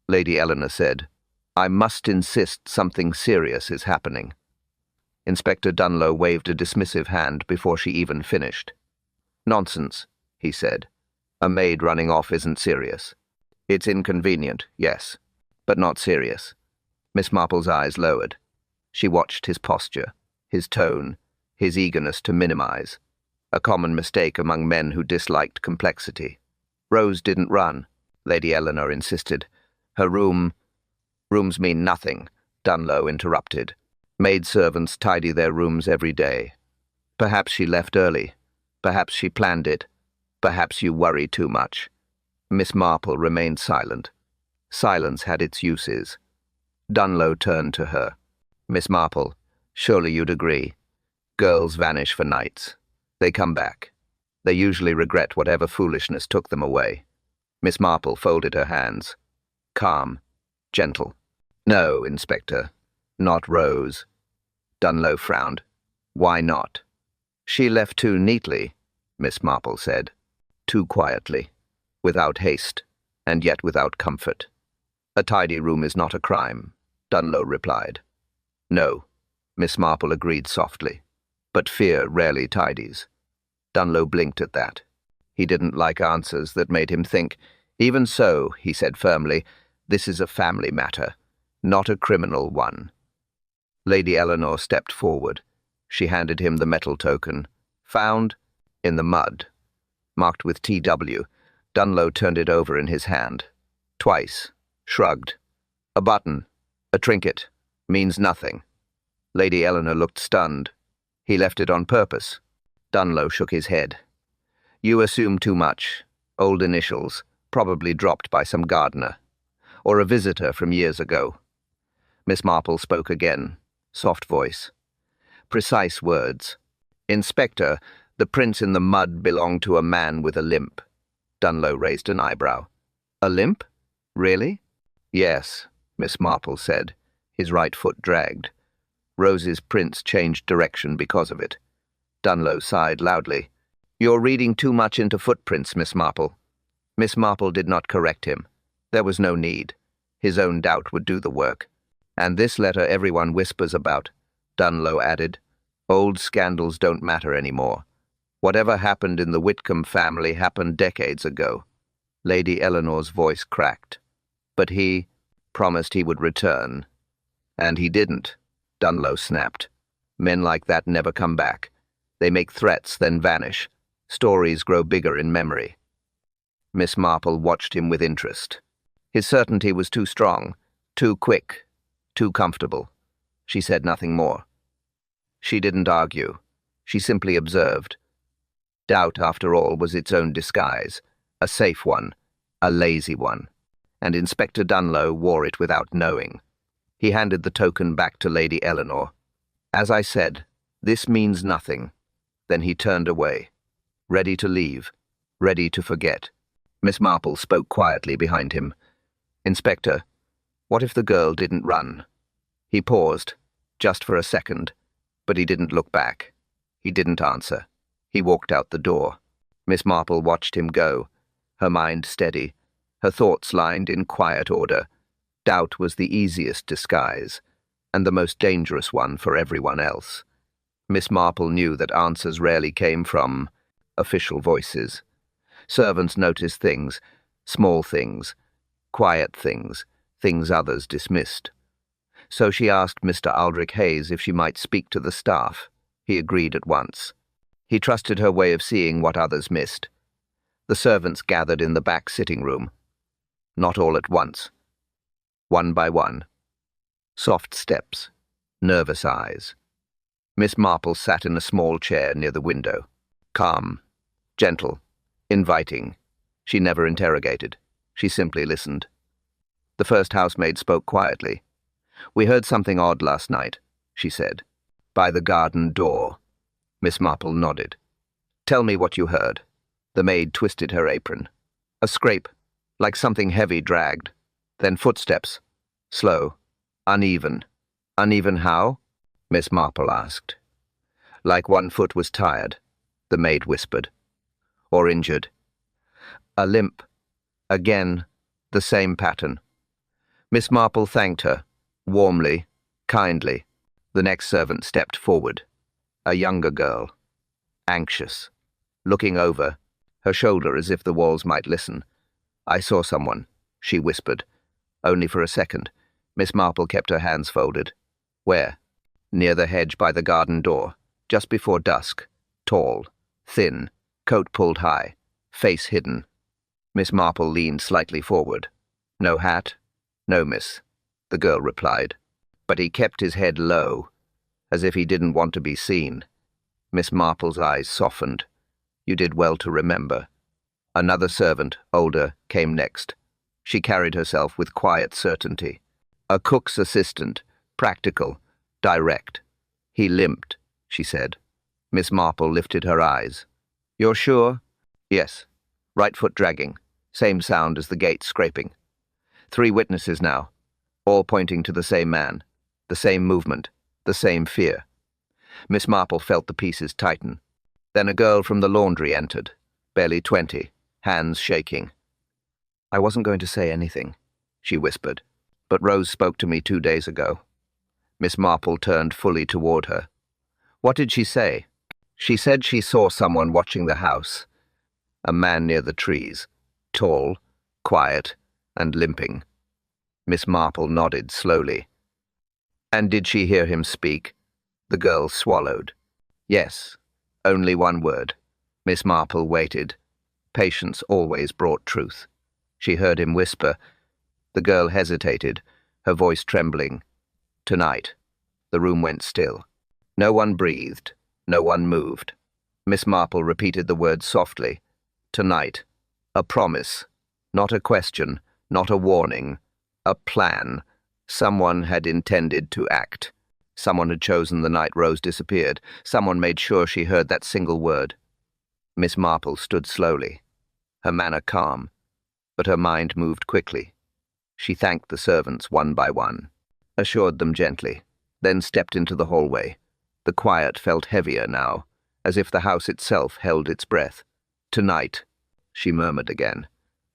Lady Eleanor said, I must insist something serious is happening. Inspector Dunlow waved a dismissive hand before she even finished. Nonsense, he said. A maid running off isn't serious. It's inconvenient, yes, but not serious. Miss Marple's eyes lowered. She watched his posture, his tone, his eagerness to minimize. A common mistake among men who disliked complexity. Rose didn't run, Lady Eleanor insisted. Her rooms mean nothing, Dunlow interrupted. Maidservants tidy their rooms every day. Perhaps she left early. Perhaps she planned it. Perhaps you worry too much. Miss Marple remained silent. Silence had its uses. Dunlow turned to her. Miss Marple, surely you'd agree. Girls vanish for nights. They come back. They usually regret whatever foolishness took them away. Miss Marple folded her hands. Calm. Gentle. No, Inspector. Not Rose. Dunlow frowned. Why not? She left too neatly, Miss Marple said. Too quietly. Without haste, and yet without comfort. A tidy room is not a crime, Dunlow replied. No, Miss Marple agreed softly. But fear rarely tidies. Dunlow blinked at that. He didn't like answers that made him think. Even so, he said firmly, this is a family matter, not a criminal one. Lady Eleanor stepped forward. She handed him the metal token. Found in the mud. Marked with T.W. Dunlow turned it over in his hand. Twice. Shrugged. A button. A trinket. Means nothing. Lady Eleanor looked stunned. He left it on purpose. Dunlow shook his head. You assume too much. Old initials, probably dropped by some gardener. Or a visitor from years ago. Miss Marple spoke again. Soft voice. Precise words. Inspector, the prints in the mud belonged to a man with a limp. Dunlow raised an eyebrow. A limp? Really? Yes, Miss Marple said. His right foot dragged. Rose's prints changed direction because of it. Dunlow sighed loudly. You're reading too much into footprints, Miss Marple. Miss Marple did not correct him. There was no need. His own doubt would do the work. And this letter everyone whispers about, Dunlow added. Old scandals don't matter anymore. Whatever happened in the Whitcomb family happened decades ago. Lady Eleanor's voice cracked. But he promised he would return. And he didn't, Dunlow snapped. Men like that never come back. They make threats, then vanish. Stories grow bigger in memory. Miss Marple watched him with interest. His certainty was too strong, too quick, too comfortable. She said nothing more. She didn't argue. She simply observed. Doubt, after all, was its own disguise, a safe one, a lazy one, and Inspector Dunlow wore it without knowing. He handed the token back to Lady Eleanor. As I said, this means nothing. Then he turned away, ready to leave, ready to forget. Miss Marple spoke quietly behind him. Inspector, what if the girl didn't run? He paused, just for a second, but he didn't look back. He didn't answer. He walked out the door. Miss Marple watched him go, her mind steady, her thoughts lined in quiet order. Doubt was the easiest disguise, and the most dangerous one for everyone else. Miss Marple knew that answers rarely came from official voices. Servants noticed things, small things, quiet things, things others dismissed. So she asked Mr. Aldrich Hayes if she might speak to the staff. He agreed at once. He trusted her way of seeing what others missed. The servants gathered in the back sitting room. Not all at once. One by one. Soft steps. Nervous eyes. Miss Marple sat in a small chair near the window. Calm. Gentle. Inviting. She never interrogated. She simply listened. The first housemaid spoke quietly. "We heard something odd last night," she said. "By the garden door." Miss Marple nodded. "Tell me what you heard." The maid twisted her apron. A scrape, like something heavy dragged. Then footsteps. Slow. Uneven. Uneven how? Miss Marple asked. Like one foot was tired, the maid whispered. Or injured. A limp. Again, the same pattern. Miss Marple thanked her, warmly, kindly. The next servant stepped forward. A younger girl. Anxious. Looking over, her shoulder as if the walls might listen. "I saw someone," she whispered. Only for a second. Miss Marple kept her hands folded. "Where?" "Near the hedge by the garden door, just before dusk. Tall, thin, coat pulled high, face hidden." Miss Marple leaned slightly forward. "No hat?" "No, miss," the girl replied. But he kept his head low, as if he didn't want to be seen. Miss Marple's eyes softened. "You did well to remember." Another servant, older, came next. She carried herself with quiet certainty. A cook's assistant, practical, direct. "He limped," she said. Miss Marple lifted her eyes. "You're sure?" "Yes. Right foot dragging. Same sound as the gate scraping. 3 witnesses now, all pointing to the same man, the same movement, the same fear." Miss Marple felt the pieces tighten. Then a girl from the laundry entered, barely 20, hands shaking. "I wasn't going to say anything," she whispered, "but Rose spoke to me 2 days ago." Miss Marple turned fully toward her. "What did she say?" "She said she saw someone watching the house. A man near the trees, tall, quiet, and limping." Miss Marple nodded slowly. "And did she hear him speak?" The girl swallowed. "Yes, only one word." Miss Marple waited. Patience always brought truth. She heard him whisper. The girl hesitated, her voice trembling. "Tonight." The room went still. No one breathed. No one moved. Miss Marple repeated the words softly. "Tonight. A promise. Not a question. Not a warning. A plan. Someone had intended to act. Someone had chosen the night Rose disappeared. Someone made sure she heard that single word." Miss Marple stood slowly, her manner calm, but her mind moved quickly. She thanked the servants one by one, assured them gently, then stepped into the hallway. The quiet felt heavier now, as if the house itself held its breath. "Tonight," she murmured again,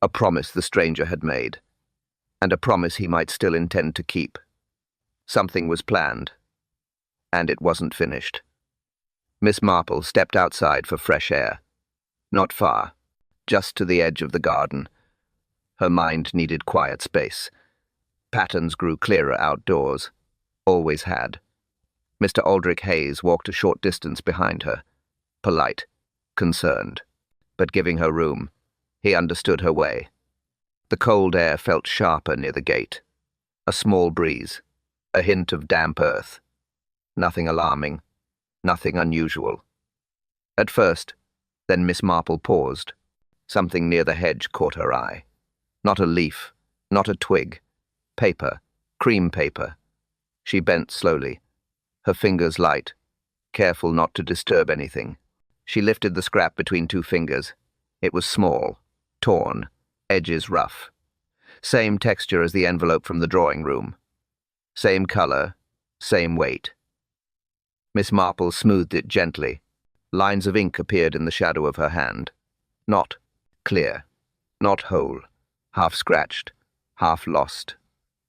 a promise the stranger had made, and a promise he might still intend to keep. Something was planned, and it wasn't finished. Miss Marple stepped outside for fresh air. Not far, just to the edge of the garden. Her mind needed quiet space. Patterns grew clearer outdoors. Always had. Mr. Aldrich Hayes walked a short distance behind her. Polite, concerned, but giving her room. He understood her way. The cold air felt sharper near the gate. A small breeze. A hint of damp earth. Nothing alarming. Nothing unusual. At first, then Miss Marple paused. Something near the hedge caught her eye. Not a leaf, not a twig. Paper, cream paper. She bent slowly, her fingers light, careful not to disturb anything. She lifted the scrap between two fingers. It was small, torn, edges rough. Same texture as the envelope from the drawing room. Same color, same weight. Miss Marple smoothed it gently. Lines of ink appeared in the shadow of her hand. Not clear, not whole, half scratched, half lost.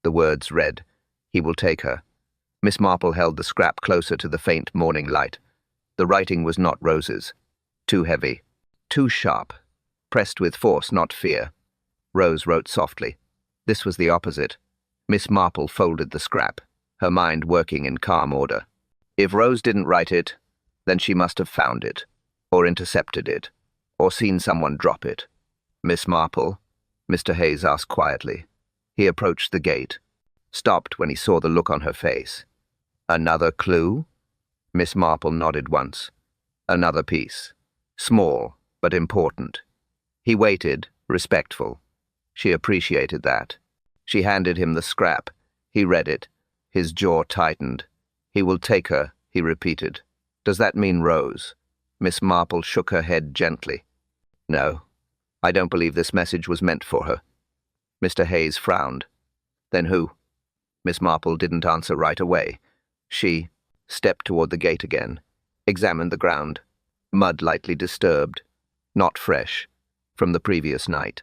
The words read, "He will take her." Miss Marple held the scrap closer to the faint morning light. The writing was not Rose's. Too heavy, too sharp, pressed with force, not fear. Rose wrote softly. This was the opposite. Miss Marple folded the scrap, her mind working in calm order. If Rose didn't write it, then she must have found it, or intercepted it, or seen someone drop it. "Miss Marple?" Mr. Hayes asked quietly. He approached the gate, stopped when he saw the look on her face. "Another clue?" Miss Marple nodded once. "Another piece. Small, but important." He waited, respectful. She appreciated that. She handed him the scrap. He read it. His jaw tightened. "He will take her," he repeated. "Does that mean Rose?" Miss Marple shook her head gently. "No, I don't believe this message was meant for her." Mr. Hayes frowned. "Then who?" Miss Marple didn't answer right away. She stepped toward the gate again, examined the ground. Mud lightly disturbed, not fresh, from the previous night.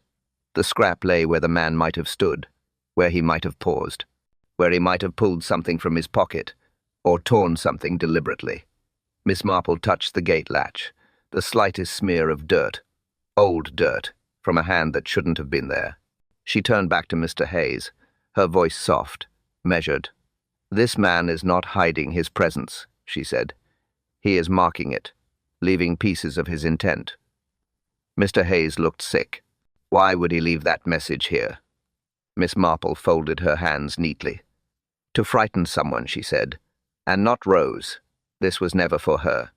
The scrap lay where the man might have stood, where he might have paused, where he might have pulled something from his pocket, or torn something deliberately. Miss Marple touched the gate latch, the slightest smear of dirt, old dirt, from a hand that shouldn't have been there. She turned back to Mr. Hayes, her voice soft, measured. "This man is not hiding his presence," she said. "He is marking it, leaving pieces of his intent." Mr. Hayes looked sick. Why would he leave that message here? Miss Marple folded her hands neatly. "To frighten someone," she said, "and not Rose. This was never for her."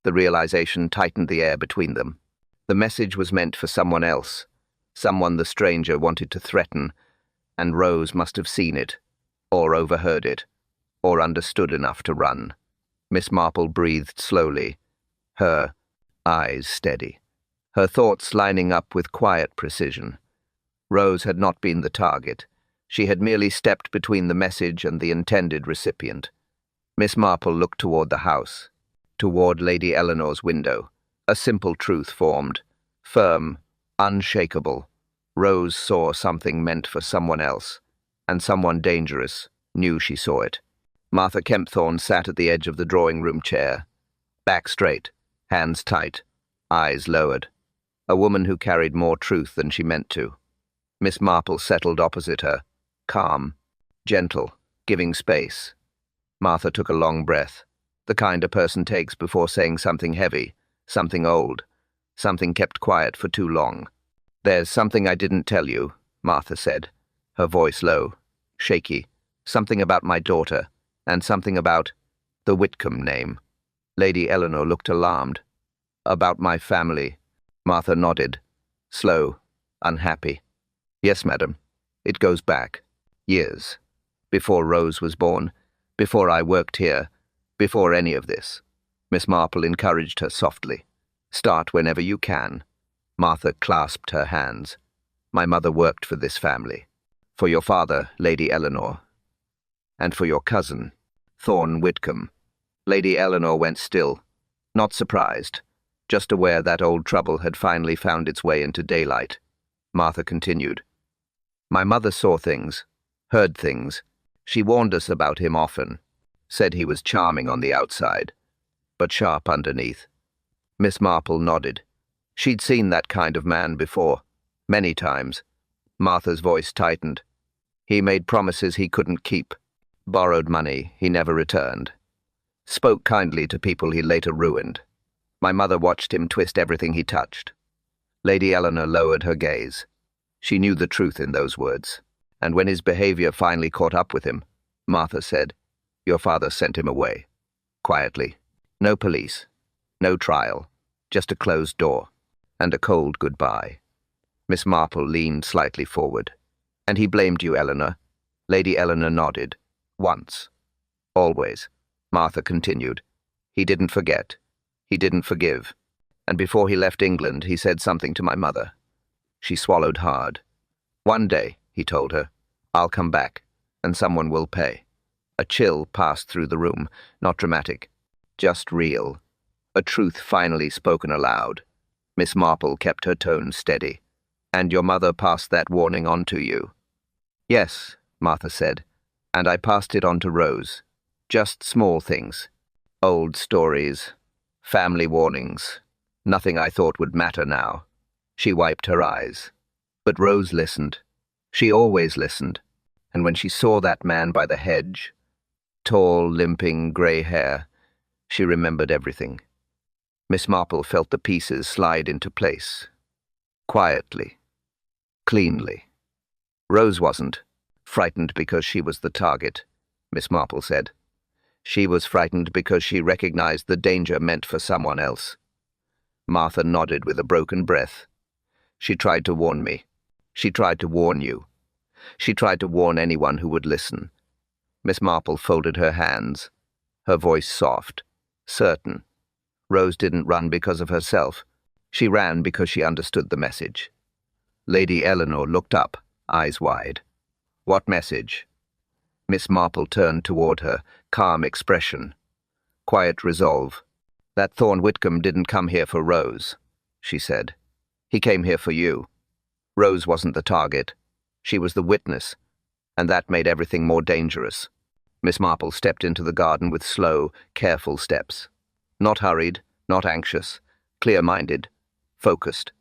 The realization tightened the air between them. The message was meant for someone else, someone the stranger wanted to threaten, and Rose must have seen it, or overheard it, or understood enough to run. Miss Marple breathed slowly, her eyes steady, her thoughts lining up with quiet precision. Rose had not been the target. She had merely stepped between the message and the intended recipient. Miss Marple looked toward the house, toward Lady Eleanor's window. A simple truth formed, firm, unshakable. Rose saw something meant for someone else, and someone dangerous knew she saw it. Martha Kempthorne sat at the edge of the drawing-room chair, back straight, hands tight, eyes lowered. A woman who carried more truth than she meant to. Miss Marple settled opposite her, calm, gentle, giving space. Martha took a long breath, the kind a person takes before saying something heavy, something old, something kept quiet for too long. "There's something I didn't tell you," Martha said, her voice low, shaky. "Something about my daughter, and something about the Whitcomb name." Lady Eleanor looked alarmed. "About my family." Martha nodded, slow, unhappy. "Yes, madam. It goes back. Years. Before Rose was born, before I worked here, before any of this." Miss Marple encouraged her softly. "Start whenever you can." Martha clasped her hands. "My mother worked for this family. For your father, Lady Eleanor. And for your cousin, Thorne Whitcomb." Lady Eleanor went still, not surprised, just aware that old trouble had finally found its way into daylight. Martha continued. "My mother saw things, heard things. She warned us about him often, said he was charming on the outside, but sharp underneath." Miss Marple nodded. She'd seen that kind of man before, many times. Martha's voice tightened. He made promises he couldn't keep, borrowed money he never returned, spoke kindly to people he later ruined. My mother watched him twist everything he touched. Lady Eleanor lowered her gaze. She knew the truth in those words, and when his behavior finally caught up with him, Martha said, "Your father sent him away." Quietly. No police, no trial, just a closed door, and a cold goodbye. Miss Marple leaned slightly forward. And he blamed you, Eleanor. Lady Eleanor nodded. Once. Always. Martha continued. He didn't forget. He didn't forgive. And before he left England, he said something to my mother. She swallowed hard. One day, he told her, I'll come back, and someone will pay. A chill passed through the room, not dramatic, just real. A truth finally spoken aloud. Miss Marple kept her tone steady. And your mother passed that warning on to you? Yes, Martha said, and I passed it on to Rose. Just small things. Old stories. Family warnings. Nothing I thought would matter now. She wiped her eyes. But Rose listened. She always listened. And when she saw that man by the hedge, tall, limping, grey hair, she remembered everything. Miss Marple felt the pieces slide into place. Quietly. Cleanly. Rose wasn't. Frightened because she was the target, Miss Marple said. She was frightened because she recognized the danger meant for someone else. Martha nodded with a broken breath. She tried to warn me. She tried to warn you. She tried to warn anyone who would listen. Miss Marple folded her hands, her voice soft, certain. Rose didn't run because of herself. She ran because she understood the message. Lady Eleanor looked up, eyes wide. What message? Miss Marple turned toward her, calm expression. Quiet resolve. That Thorne Whitcomb didn't come here for Rose, she said. He came here for you. Rose wasn't the target. She was the witness, and that made everything more dangerous. Miss Marple stepped into the garden with slow, careful steps. Not hurried, not anxious, clear-minded, focused.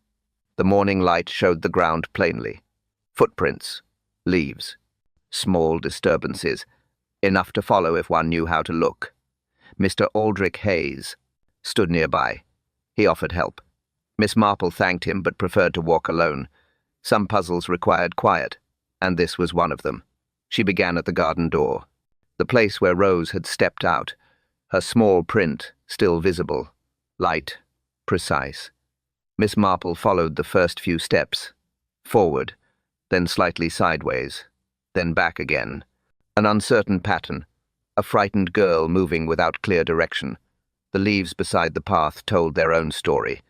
The morning light showed the ground plainly. Footprints, leaves, small disturbances, enough to follow if one knew how to look. Mr. Aldrich Hayes stood nearby. He offered help. Miss Marple thanked him but preferred to walk alone. Some puzzles required quiet, and this was one of them. She began at the garden door, the place where Rose had stepped out, her small print still visible, light, precise. Miss Marple followed the first few steps, forward, then slightly sideways, then back again. An uncertain pattern, a frightened girl moving without clear direction. The leaves beside the path told their own story.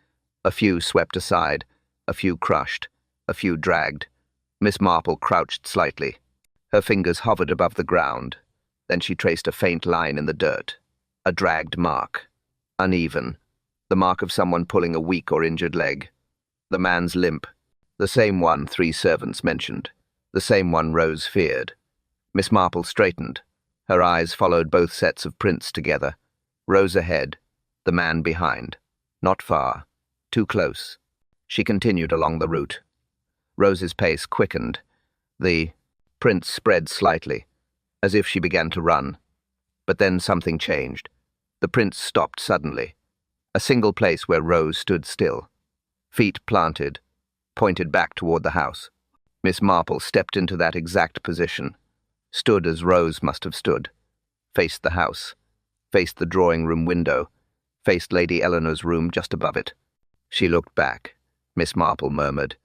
A few swept aside, a few crushed, a few dragged. Miss Marple crouched slightly. Her fingers hovered above the ground. Then she traced a faint line in the dirt. A dragged mark. Uneven. The mark of someone pulling a weak or injured leg. The man's limp. The same one 3 servants mentioned. The same one Rose feared. Miss Marple straightened. Her eyes followed both sets of prints together. Rose ahead. The man behind. Not far. Too close. She continued along the route. Rose's pace quickened. The prints spread slightly, as if she began to run. But then something changed. The prints stopped suddenly. A single place where Rose stood still. Feet planted, pointed back toward the house. Miss Marple stepped into that exact position. Stood as Rose must have stood. Faced the house. Faced the drawing-room window. Faced Lady Eleanor's room just above it. She looked back, Miss Marple murmured,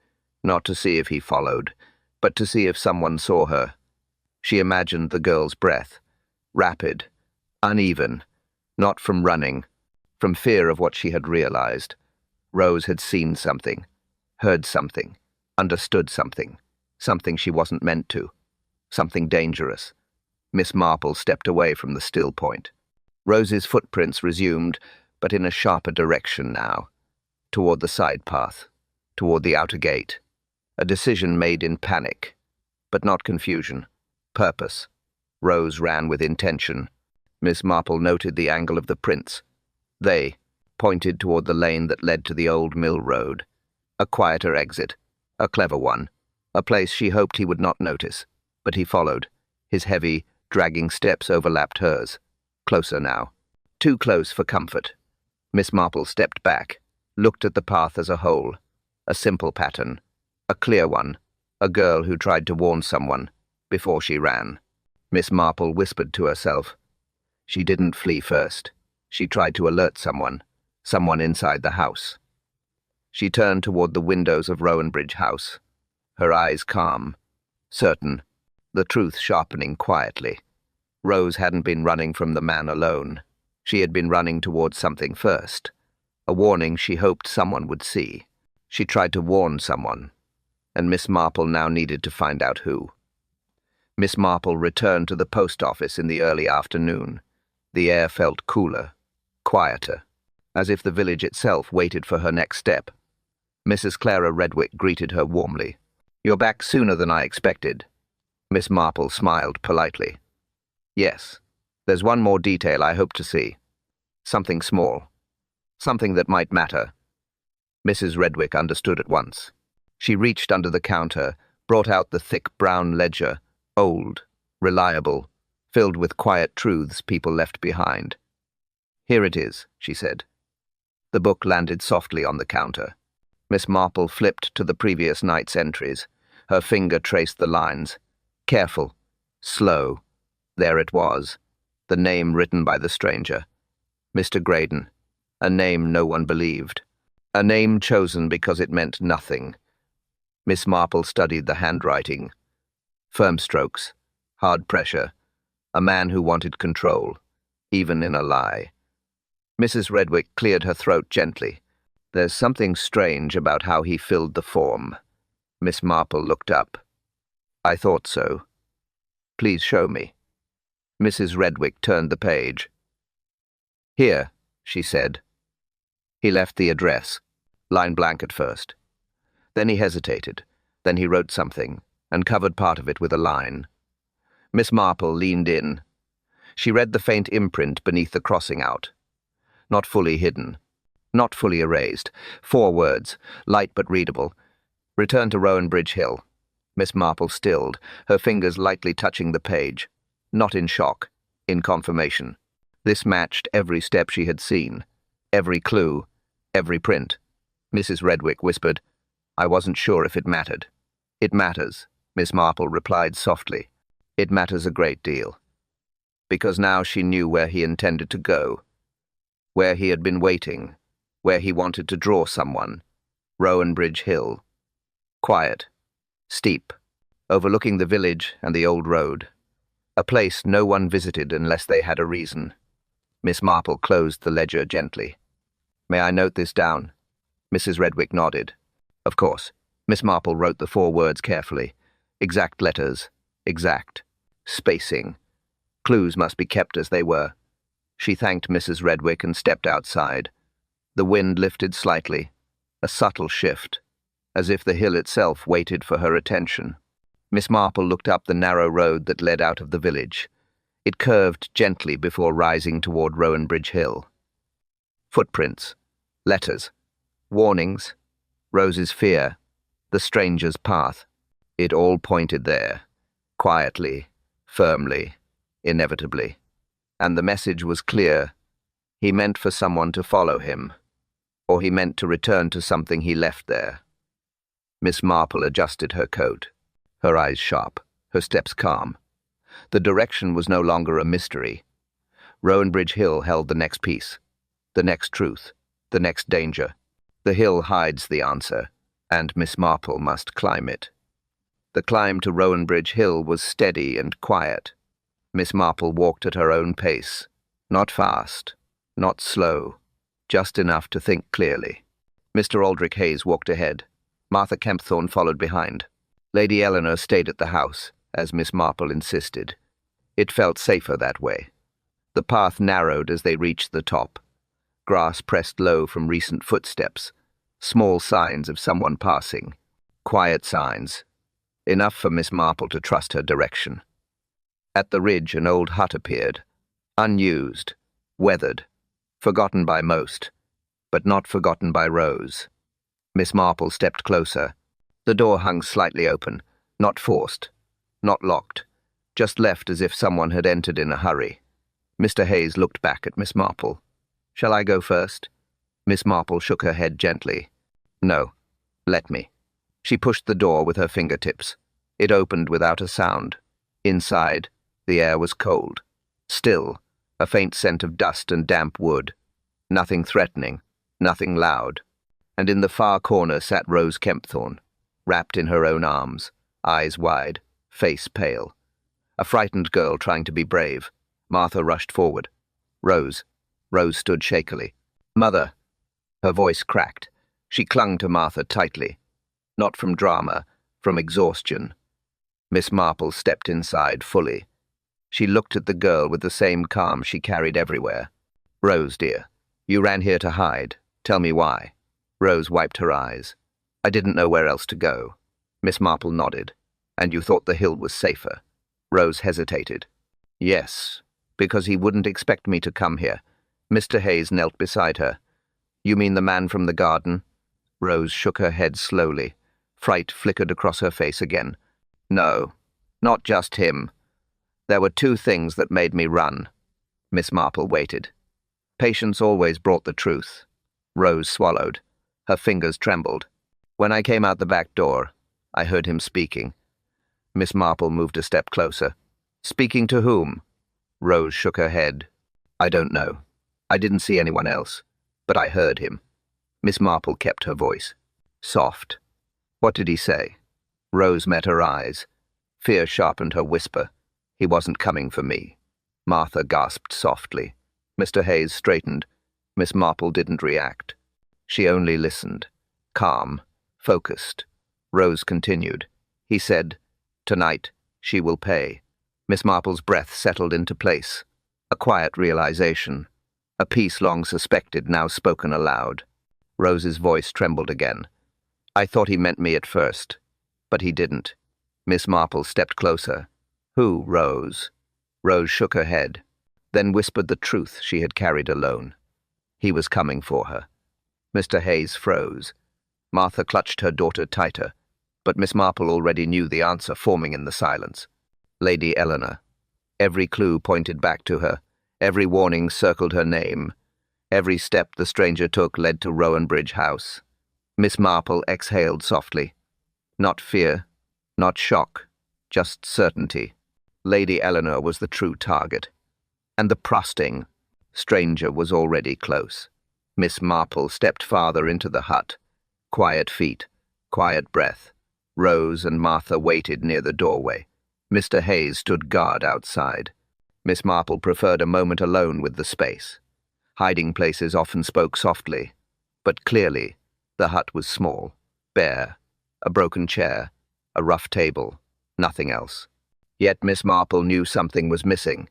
not to see if he followed, but to see if someone saw her. She imagined the girl's breath, rapid, uneven, not from running, from fear of what she had realized. Rose had seen something, heard something, understood something, something she wasn't meant to, something dangerous. Miss Marple stepped away from the still point. Rose's footprints resumed, but in a sharper direction now, toward the side path, toward the outer gate. A decision made in panic, but not confusion. Purpose. Rose ran with intention. Miss Marple noted the angle of the prints. They pointed toward the lane that led to the old mill road. A quieter exit, a clever one, a place she hoped he would not notice. But he followed. His heavy, dragging steps overlapped hers. Closer now. Too close for comfort. Miss Marple stepped back, looked at the path as a whole. A simple pattern. A clear one. A girl who tried to warn someone before she ran. Miss Marple whispered to herself. She didn't flee first. She tried to alert someone inside the house. She turned toward the windows of Rowanbridge House, her eyes calm, certain, the truth sharpening quietly. Rose hadn't been running from the man alone. She had been running towards something first, a warning she hoped someone would see. She tried to warn someone, and Miss Marple now needed to find out who. Miss Marple returned to the post office in the early afternoon. The air felt cooler, quieter, as if the village itself waited for her next step. Mrs. Clara Redwick greeted her warmly. "You're back sooner than I expected." Miss Marple smiled politely. "Yes, there's one more detail I hope to see. Something small. Something that might matter." Mrs. Redwick understood at once. She reached under the counter, brought out the thick brown ledger, old, reliable, filled with quiet truths people left behind. "Here it is," she said. The book landed softly on the counter. Miss Marple flipped to the previous night's entries. Her finger traced the lines. Careful, slow. There it was, the name written by the stranger. Mr. Graydon, a name no one believed. A name chosen because it meant nothing. Miss Marple studied the handwriting. Firm strokes, hard pressure. A man who wanted control, even in a lie. Mrs. Redwick cleared her throat gently. "There's something strange about how he filled the form." Miss Marple looked up. "I thought so. Please show me." Mrs. Redwick turned the page. "Here," she said. He left the address, line blank at first. Then he hesitated. Then he wrote something, and covered part of it with a line. Miss Marple leaned in. She read the faint imprint beneath the crossing out. Not fully hidden. Not fully erased. 4 words, light but readable. "Return to Rowanbridge Hill." Miss Marple stilled, her fingers lightly touching the page. Not in shock, in confirmation. This matched every step she had seen, every clue, every print. Mrs. Redwick whispered, "I wasn't sure if it mattered." "It matters," Miss Marple replied softly. "It matters a great deal." Because now she knew where he intended to go, where he had been waiting, where he wanted to draw someone. Rowanbridge Hill. Quiet, steep, overlooking the village and the old road. A place no one visited unless they had a reason. Miss Marple closed the ledger gently. "May I note this down?" Mrs. Redwick nodded. Of course. Miss Marple wrote the 4 words carefully. Exact letters. Exact. Spacing. Clues must be kept as they were. She thanked Mrs. Redwick and stepped outside. The wind lifted slightly, a subtle shift, as if the hill itself waited for her attention. Miss Marple looked up the narrow road that led out of the village. It curved gently before rising toward Rowanbridge Hill. Footprints, letters, warnings, Rose's fear, the stranger's path. It all pointed there, quietly, firmly, inevitably. And the message was clear. He meant for someone to follow him, or he meant to return to something he left there. Miss Marple adjusted her coat, her eyes sharp, her steps calm. The direction was no longer a mystery. Rowanbridge Hill held the next piece, the next truth, the next danger. The hill hides the answer, and Miss Marple must climb it. The climb to Rowanbridge Hill was steady and quiet. Miss Marple walked at her own pace, not fast, not slow, just enough to think clearly. Mr. Aldrich Hayes walked ahead. Martha Kempthorne followed behind. Lady Eleanor stayed at the house, as Miss Marple insisted. It felt safer that way. The path narrowed as they reached the top. Grass pressed low from recent footsteps, small signs of someone passing. Quiet signs, enough for Miss Marple to trust her direction. At the ridge an old hut appeared, unused, weathered, forgotten by most, but not forgotten by Rose. Miss Marple stepped closer. The door hung slightly open, not forced, not locked, just left as if someone had entered in a hurry. Mr. Hayes looked back at Miss Marple. "Shall I go first?" Miss Marple shook her head gently. "No, let me." She pushed the door with her fingertips. It opened without a sound. Inside, the air was cold, still, A faint scent of dust and damp wood. Nothing threatening, nothing loud. And in the far corner sat Rose Kempthorne, wrapped in her own arms, eyes wide, face pale. A frightened girl trying to be brave. Martha rushed forward. Rose. Rose stood shakily. "Mother." Her voice cracked. She clung to Martha tightly. Not from drama, from exhaustion. Miss Marple stepped inside fully. She looked at the girl with the same calm she carried everywhere. "Rose, dear, you ran here to hide. Tell me why." Rose wiped her eyes. "I didn't know where else to go." Miss Marple nodded. "And you thought the hill was safer?" Rose hesitated. "Yes, because he wouldn't expect me to come here." Mr. Hayes knelt beside her. "You mean the man from the garden?" Rose shook her head slowly. Fright flickered across her face again. "No, not just him. There were two things that made me run." Miss Marple waited. Patience always brought the truth. Rose swallowed. Her fingers trembled. "When I came out the back door, I heard him speaking." Miss Marple moved a step closer. "Speaking to whom?" Rose shook her head. "I don't know. I didn't see anyone else. But I heard him." Miss Marple kept her voice. Soft. "What did he say?" Rose met her eyes. Fear sharpened her whisper. "He wasn't coming for me." Martha gasped softly. Mr. Hayes straightened. Miss Marple didn't react. She only listened. Calm. Focused. Rose continued. "He said, 'Tonight, she will pay.'" Miss Marple's breath settled into place. A quiet realization. A peace long suspected, now spoken aloud. Rose's voice trembled again. "I thought he meant me at first, but he didn't." Miss Marple stepped closer. "Who, Rose?" Rose shook her head, then whispered the truth she had carried alone. He was coming for her. Mr. Hayes froze. Martha clutched her daughter tighter, but Miss Marple already knew the answer forming in the silence. Lady Eleanor. Every clue pointed back to her. Every warning circled her name. Every step the stranger took led to Rowanbridge House. Miss Marple exhaled softly. Not fear, not shock, just certainty. Lady Eleanor was the true target. And the prostrate stranger was already close. Miss Marple stepped farther into the hut. Quiet feet, quiet breath. Rose and Martha waited near the doorway. Mr. Hayes stood guard outside. Miss Marple preferred a moment alone with the space. Hiding places often spoke softly, but clearly the hut was small, bare, a broken chair, a rough table, nothing else. Yet Miss Marple knew something was missing,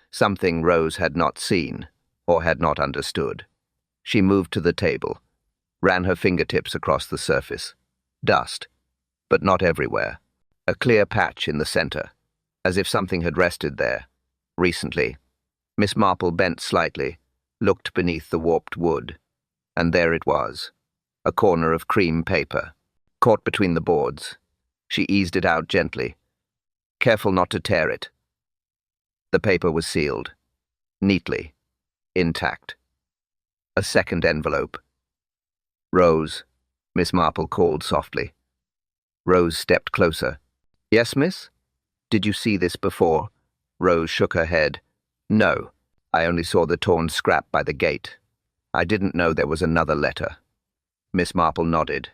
something Rose had not seen or had not understood. She moved to the table, ran her fingertips across the surface. Dust, but not everywhere. A clear patch in the center, as if something had rested there, recently. Miss Marple bent slightly, looked beneath the warped wood, and there it was, a corner of cream paper, caught between the boards. She eased it out gently, careful not to tear it. The paper was sealed, neatly, intact. A second envelope. "Rose," Miss Marple called softly. Rose stepped closer. "Yes, miss? Did you see this before?" Rose shook her head. "No, I only saw the torn scrap by the gate. I didn't know there was another letter." Miss Marple nodded.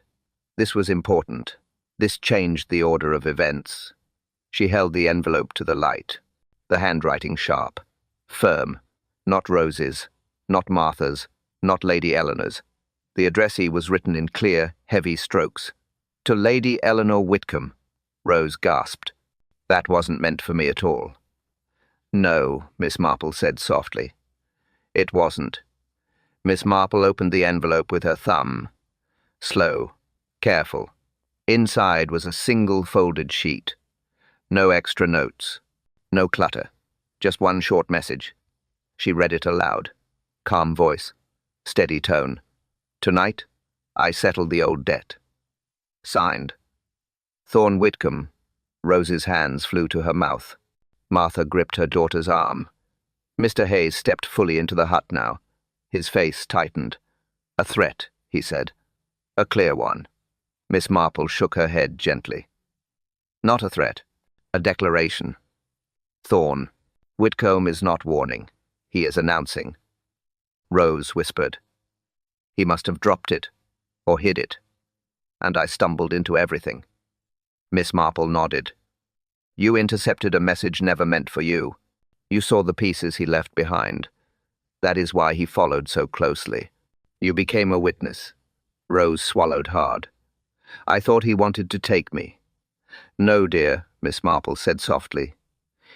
This was important. This changed the order of events. She held the envelope to the light, the handwriting sharp, firm, not Rose's, not Martha's, not Lady Eleanor's. The addressee was written in clear, heavy strokes. "To Lady Eleanor Whitcomb." Rose gasped. "That wasn't meant for me at all." "No," Miss Marple said softly. "It wasn't." Miss Marple opened the envelope with her thumb. Slow, careful. Inside was a single folded sheet. No extra notes. No clutter. Just one short message. She read it aloud. Calm voice. Steady tone. "Tonight, I settled the old debt." Signed. Thorne Whitcomb. Rose's hands flew to her mouth. Martha gripped her daughter's arm. Mr. Hayes stepped fully into the hut now. His face tightened. "A threat," he said. "A clear one." Miss Marple shook her head gently. "Not a threat. A declaration. Thorne, Whitcomb is not warning. He is announcing. Rose whispered. He must have dropped it, or hid it. And I stumbled into everything. Miss Marple nodded. You intercepted a message never meant for you. You saw the pieces he left behind. That is why he followed so closely. You became a witness. Rose swallowed hard. I thought he wanted to take me. No, dear, Miss Marple said softly.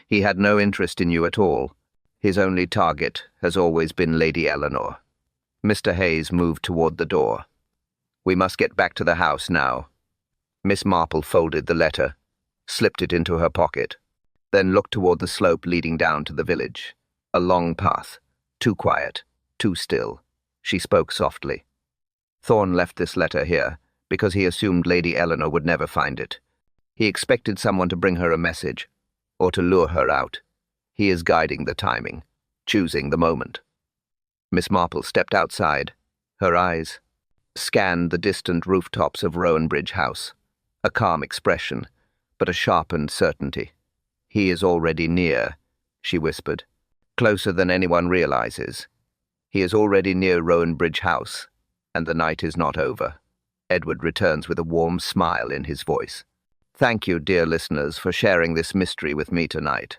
He had no interest in you at all. His only target has always been Lady Eleanor. Mr. Hayes moved toward the door. We must get back to the house now. Miss Marple folded the letter, slipped it into her pocket, then looked toward the slope leading down to the village. A long path, too quiet, too still. She spoke softly. Thorne left this letter here because he assumed Lady Eleanor would never find it. He expected someone to bring her a message, or to lure her out. He is guiding the timing, choosing the moment. Miss Marple stepped outside. Her eyes scanned the distant rooftops of Rowanbridge House. A calm expression, but a sharpened certainty. He is already near, she whispered. Closer than anyone realizes. He is already near Rowanbridge House, and the night is not over. Edward returns with a warm smile in his voice. Thank you, dear listeners, for sharing this mystery with me tonight.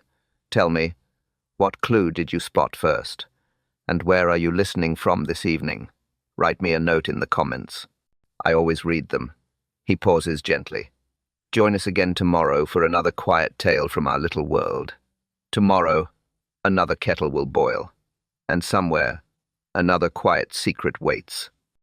Tell me, what clue did you spot first? And where are you listening from this evening? Write me a note in the comments. I always read them. He pauses gently. Join us again tomorrow for another quiet tale from our little world. Tomorrow, another kettle will boil. And somewhere, another quiet secret waits.